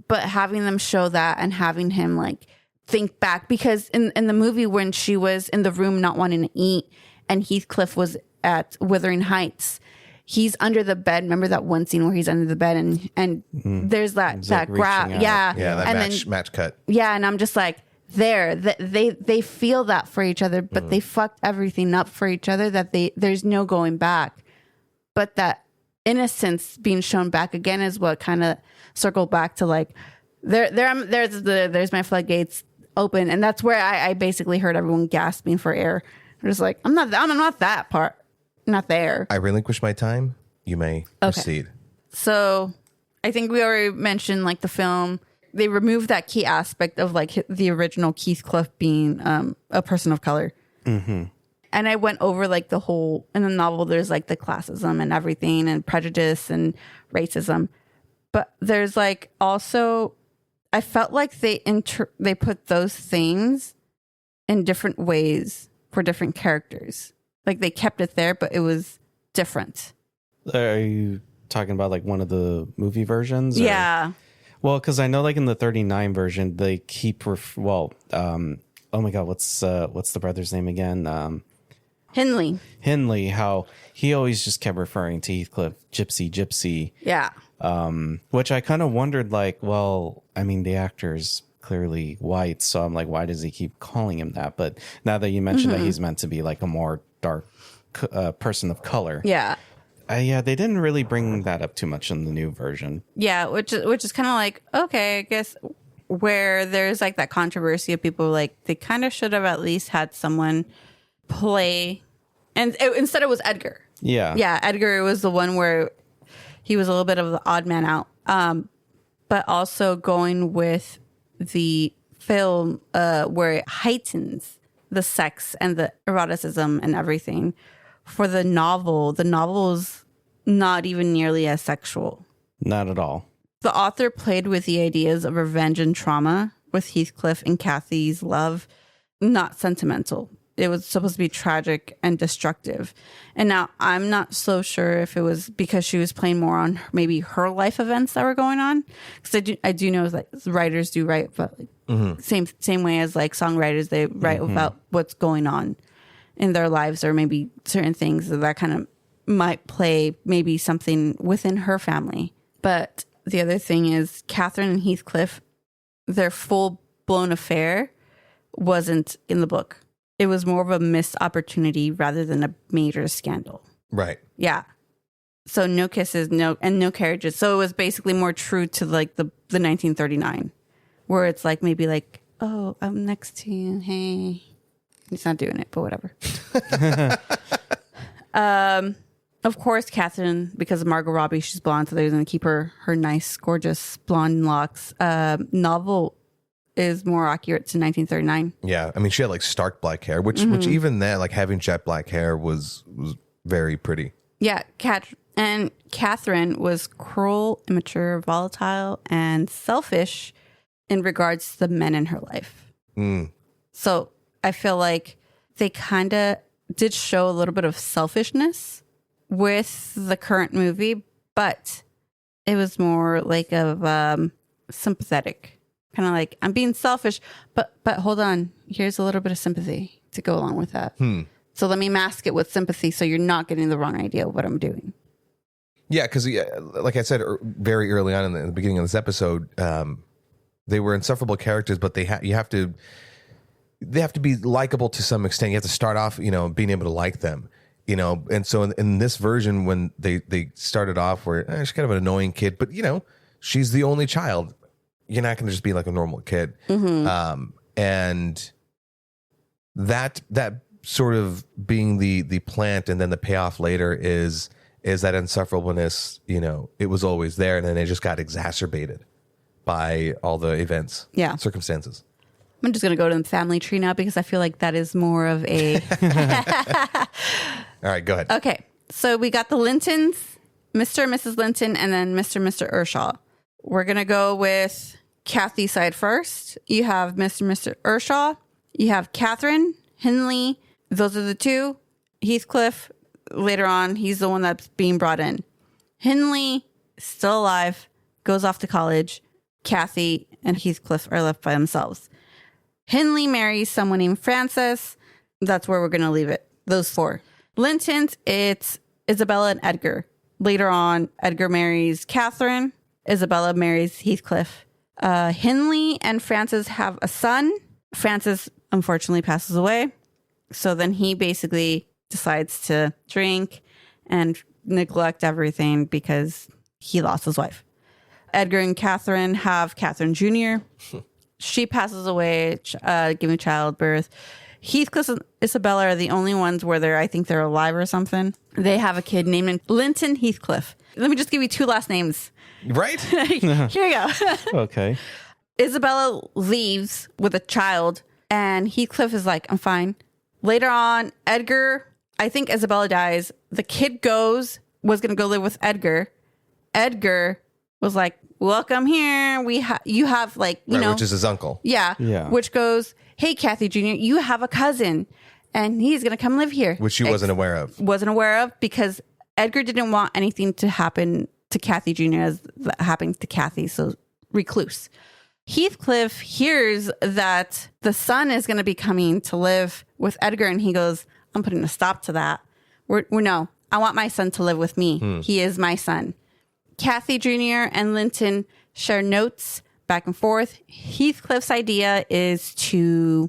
but having them show that and having him like think back, because in the movie when she was in the room not wanting to eat and Heathcliff was at Wuthering Heights, he's under the bed. Remember that one scene where he's under the bed and there's that like grab. yeah that and match cut. Yeah, and I'm just like, they feel that for each other, but they fucked everything up for each other, that there's no going back. But that innocence being shown back again is what kind of circled back to like there's my floodgates open, and that's where I basically heard everyone gasping for air. I'm just like, I'm not that part, not there. I relinquish my time. You may proceed. So I think we already mentioned like the film. They removed that key aspect of like the original Heathcliff being a person of color. And I went over like the whole, in the novel, there's like the classism and everything and prejudice and racism. But there's like also, I felt like they put those things in different ways for different characters. Like they kept it there, but it was different. Are you talking about like one of the movie versions? Or? Yeah. Well, because I know like in the 39 version, they keep, oh my God, what's the brother's name again? Hindley, how he always just kept referring to Heathcliff, gypsy. Yeah. Which I kind of wondered, like, well, I mean, the actor's clearly white, so I'm like, why does he keep calling him that? But now that you mentioned that he's meant to be like a more dark person of color. Yeah. Yeah, they didn't really bring that up too much in the new version. Yeah, which is kind of like, okay, I guess where there's like that controversy of people like they kind of should have at least had someone play, and instead it was Edgar. Yeah, Edgar was the one where he was a little bit of the odd man out. But also going with the film where it heightens the sex and the eroticism and everything. For the novel's not even nearly as sexual. Not at all. The author played with the ideas of revenge and trauma with Heathcliff and Kathy's love, not sentimental. It was supposed to be tragic and destructive. And now I'm not so sure if it was because she was playing more on maybe her life events that were going on. Because I do know like writers do write, but like, same way as like songwriters, they write about what's going on in their lives, or maybe certain things that kind of might play maybe something within her family. But the other thing is Catherine and Heathcliff, their full blown affair wasn't in the book. It was more of a missed opportunity rather than a major scandal. Right. Yeah. So no kisses, no carriages. So it was basically more true to like the 1939, where it's like maybe like, oh, I'm next to you. Hey. He's not doing it, but whatever. Of course, Catherine, because of Margot Robbie, she's blonde, so they're going to keep her nice, gorgeous blonde locks. Novel is more accurate to 1939. Yeah, I mean, she had like stark black hair, which even then, like having jet black hair was very pretty. Yeah, and Catherine was cruel, immature, volatile, and selfish in regards to the men in her life. So I feel like they kind of did show a little bit of selfishness with the current movie, but it was more like of sympathetic. Kind of like, I'm being selfish, but hold on, here's a little bit of sympathy to go along with that. So let me mask it with sympathy so you're not getting the wrong idea of what I'm doing. Yeah, because like I said very early on in the beginning of this episode, they were insufferable characters, but they have to be likable to some extent. You have to start off, being able to like them, And so in this version, when they started off where she's kind of an annoying kid, but she's the only child. You're not going to just be like a normal kid. And that sort of being the plant, and then the payoff later is that insufferableness. It was always there, and then it just got exacerbated by all the events, circumstances. I'm just going to go to the family tree now because I feel like that is more of a... All right, go ahead. Okay, so we got the Lintons, Mr. and Mrs. Linton, and then Mr. and Mr. Ershaw. We're going to go with Kathy's side first. You have Mr. and Mr. Ershaw. You have Catherine, Hindley. Those are the two. Heathcliff, later on, he's the one that's being brought in. Hindley, still alive, goes off to college. Kathy and Heathcliff are left by themselves. Hindley marries someone named Frances. That's where we're going to leave it. Those four. Lintons, it's Isabella and Edgar. Later on, Edgar marries Catherine. Isabella marries Heathcliff. Hindley and Frances have a son. Frances, unfortunately, passes away. So then he basically decides to drink and neglect everything because he lost his wife. Edgar and Catherine have Catherine Jr. She passes away, giving childbirth. Heathcliff and Isabella are the only ones where I think they're alive or something. They have a kid named Linton Heathcliff. Let me just give you two last names. Right? Here you go. Okay. Isabella leaves with a child, and Heathcliff is like, I'm fine. Later on, Edgar, I think Isabella dies. The kid was going to go live with Edgar. Edgar was like, welcome here. You have like, you know. Which is his uncle. Yeah. Which goes, hey, Kathy Jr., you have a cousin, and he's going to come live here. Which she wasn't aware of. Wasn't aware of because Edgar didn't want anything to happen to Kathy Jr. as that happened to Kathy. So recluse. Heathcliff hears that the son is going to be coming to live with Edgar, and he goes, I'm putting a stop to that. No, I want my son to live with me. He is my son. Kathy Jr. and Linton share notes back and forth. Heathcliff's idea is to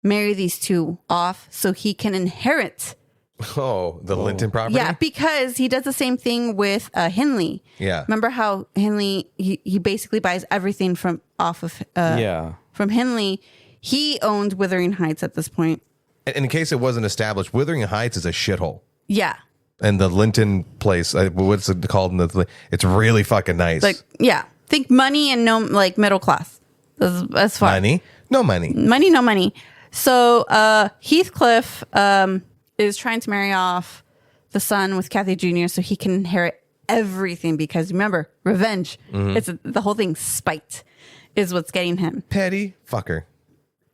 marry these two off so he can inherit. Oh, the Linton property? Yeah, because he does the same thing with Hindley. Yeah. Remember how Hindley, he basically buys everything from Hindley. He owned Wuthering Heights at this point. And in case it wasn't established, Wuthering Heights is a shithole. Yeah. And the Linton place, what's it called? It's really fucking nice. Like, yeah. Think money and no, like, middle class. That's fine. Money? No money. Money, no money. So Heathcliff is trying to marry off the son with Kathy Jr. so he can inherit everything because, remember, revenge. It's the whole thing. Spite is what's getting him. Petty fucker.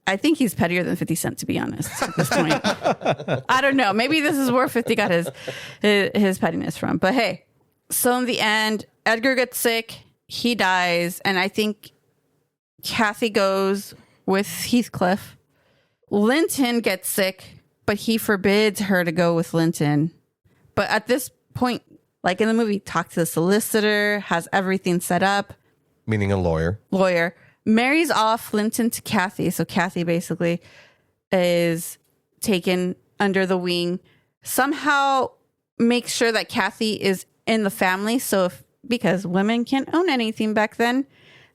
I think he's pettier than 50 Cent, to be honest, at this point. I don't know. Maybe this is where 50 got his pettiness from. But hey, so in the end, Edgar gets sick. He dies. And I think Kathy goes with Heathcliff. Linton gets sick, but he forbids her to go with Linton. But at this point, like in the movie, talk to the solicitor, has everything set up. Meaning a lawyer. Marries off Linton to Kathy. So Kathy basically is taken under the wing. Somehow makes sure that Kathy is in the family. So because women can't own anything back then.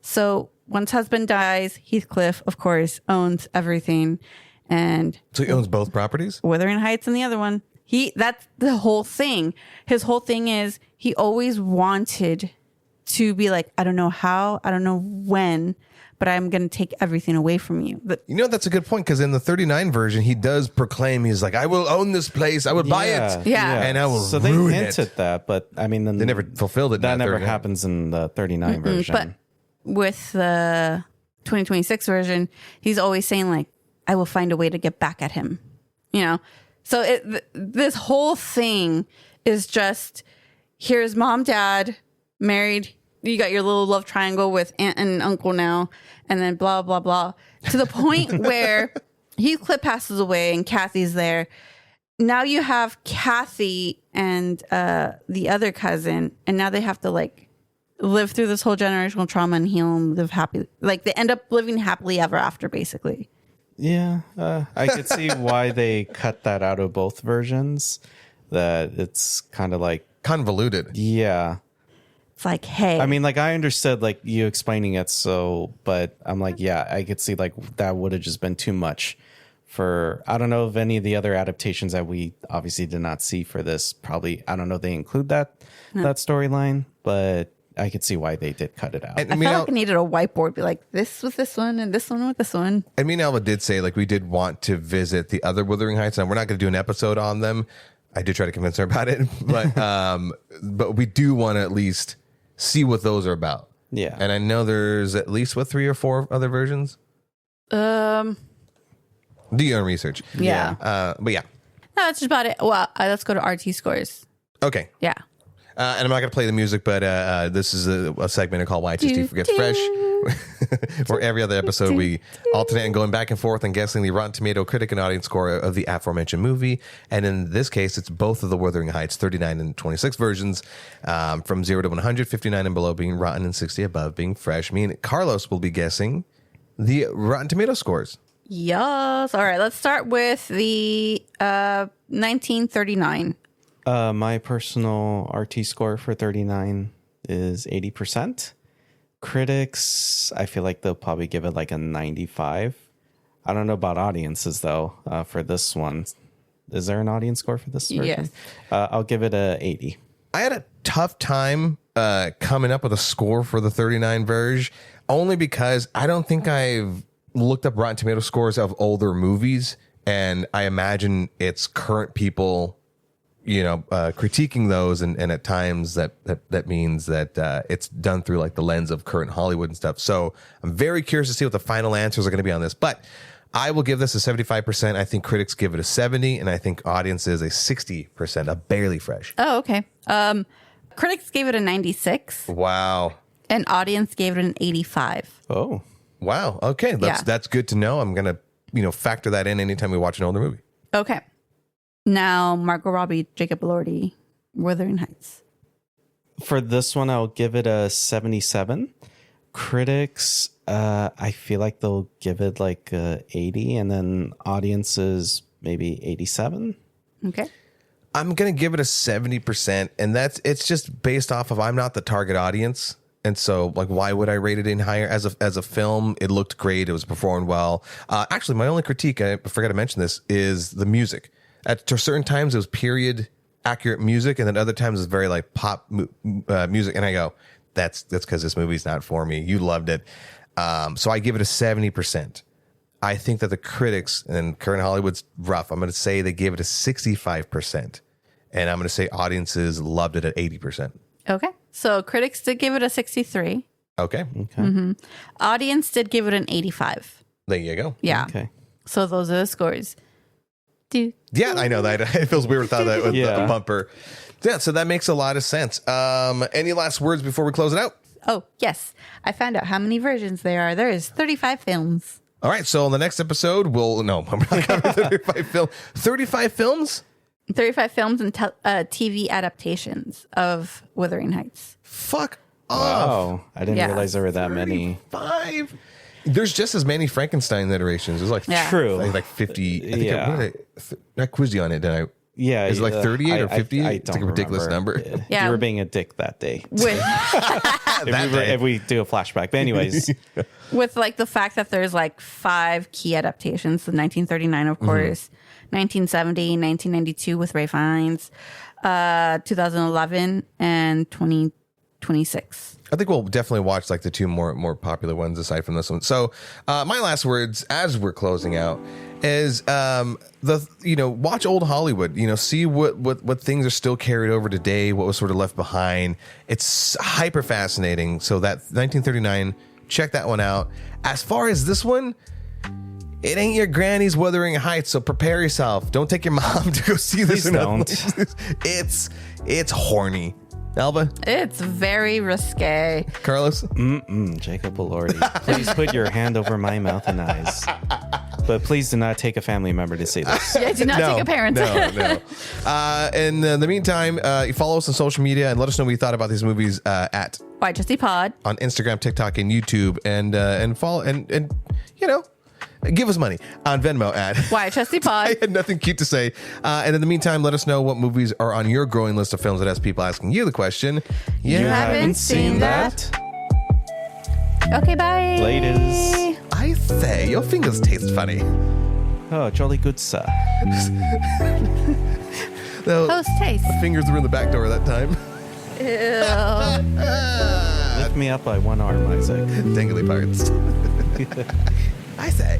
So once husband dies, Heathcliff, of course, owns everything. And so he owns both properties? Wuthering Heights and the other one. That's the whole thing. His whole thing is he always wanted to be like, I don't know how, I don't know when, but I'm going to take everything away from you. But That's a good point, because in the 39 version, he does proclaim, he's like, I will own this place. I will buy it. Yeah. And I will So they ruin hinted it. that, but I mean, They never fulfilled it. that never happens in the 39 version. But with the 2026 version, he's always saying like, I will find a way to get back at him. So this whole thing is just, here's mom, dad, married. You got your little love triangle with aunt and uncle now, and then blah, blah, blah. To the point where Heathcliff passes away and Kathy's there. Now you have Kathy and the other cousin, and now they have to like live through this whole generational trauma and heal and live happy. Like they end up living happily ever after, basically. Yeah, I could see why they cut that out of both versions. That it's kind of like Convoluted. Yeah. It's like, hey. I mean, like, I understood, like, you explaining it, but I'm like, yeah, I could see, like, that would have just been too much for, I don't know if any of the other adaptations that we obviously did not see for this, probably, I don't know if they include that storyline, but I could see why they did cut it out. I felt like I needed a whiteboard, be like, this with this one and this one with this one. And me and Alva did say, like, we did want to visit the other Wuthering Heights, and we're not going to do an episode on them. I did try to convince her about it, but we do want to at least see what those are about. Yeah. And I know there's at least 3 or 4 other versions. Do your own research. Yeah. But yeah. No, that's just about it. Well, let's go to RT scores. Okay. Yeah. And I'm not going to play the music, but this is a segment called YTST Forgets Fresh, where every other episode we alternate and going back and forth and guessing the Rotten Tomato critic and audience score of the aforementioned movie. And in this case, it's both of the Wuthering Heights 39 and 26 versions, from 0 to 100, 59 and below being rotten and 60 above being fresh. Me and Carlos will be guessing the Rotten Tomato scores. Yes. All right. Let's start with the 1939. My personal RT score for 39 is 80%. Critics, I feel like they'll probably give it like a 95. I don't know about audiences though. For this one, is there an audience score for this version? Yes. I'll give it a 80. I had a tough time coming up with a score for the 39 version, only because I don't think I've looked up Rotten Tomato scores of older movies, and I imagine it's current people, critiquing those, and at times that means that it's done through like the lens of current Hollywood and stuff. So I'm very curious to see what the final answers are going to be on this, but I will give this a 75%. I think critics give it a 70, and I think audiences a 60%, a barely fresh. Oh, okay. Critics gave it a 96. Wow. And audience gave it an 85. Oh, wow. Okay. That's good to know. I'm going to, factor that in anytime we watch an older movie. Okay. Now, Margot Robbie, Jacob Elordi, Wuthering Heights. For this one, I'll give it a 77. Critics, I feel like they'll give it like 80, and then audiences maybe 87. Okay. I'm going to give it a 70%, and it's just based off of I'm not the target audience. And so, like, why would I rate it in higher? As a film, it looked great. It was performed well. Actually, my only critique, I forgot to mention this, is the music. At certain times, it was period accurate music, and then other times it's very like pop music. And I go, that's because this movie's not for me. You loved it. So I give it a 70%. I think that the critics, and current Hollywood's rough, I'm going to say they gave it a 65%. And I'm going to say audiences loved it at 80%. Okay. So critics did give it a 63. Okay. Mm-hmm. Audience did give it an 85. There you go. Yeah. Okay. So those are the scores. Yeah, I know that. It feels weird without that with the bumper. Yeah, so that makes a lot of sense. Any last words before we close it out? Oh, yes. I found out how many versions there are. There is 35 films. All right, so in the next episode, we're not covering 35 films. 35 films? 35 films and TV adaptations of Wuthering Heights. Fuck off. Wow. I didn't realize there were that many. 5. There's just as many Frankenstein iterations. There's like True. like 50. I think I quizzed you on it, didn't I? Yeah. Is it like 38 or 50? It's like a ridiculous remember. number. Yeah. You were being a dick that day. With If we do a flashback. But anyways. with like the fact that there's like 5 key adaptations. The 1939, of course. 1970, 1992 with Ray Fiennes, 2011, and 2026. I think we'll definitely watch like the two more popular ones aside from this one. So my last words as we're closing out is watch old Hollywood, see what things are still carried over today, what was sort of left behind. It's hyper fascinating. So that 1939, check that one out. As far as this one, it ain't your granny's Wuthering Heights, so prepare yourself. Don't take your mom to go see this. Please don't. It's horny. Alba? It's very risque. Carlos? Jacob Elordi. Please put your hand over my mouth and eyes. But please do not take a family member to see this. Yeah, do not take a parent. No. In the meantime, you follow us on social media and let us know what you thought about these movies at White Trusty Pod on Instagram, TikTok, and YouTube, and follow and give us money on Venmo at White Trusty Pod. I had nothing cute to say. And in the meantime, let us know what movies are on your growing list of films that has people asking you the question. You haven't seen that? Okay, bye. Laters. I say, your fingers taste funny. Oh, jolly good, sir. Post taste. My fingers were in the back door that time. Ew. Lift me up by one arm, Isaac. Dangly parts. I say.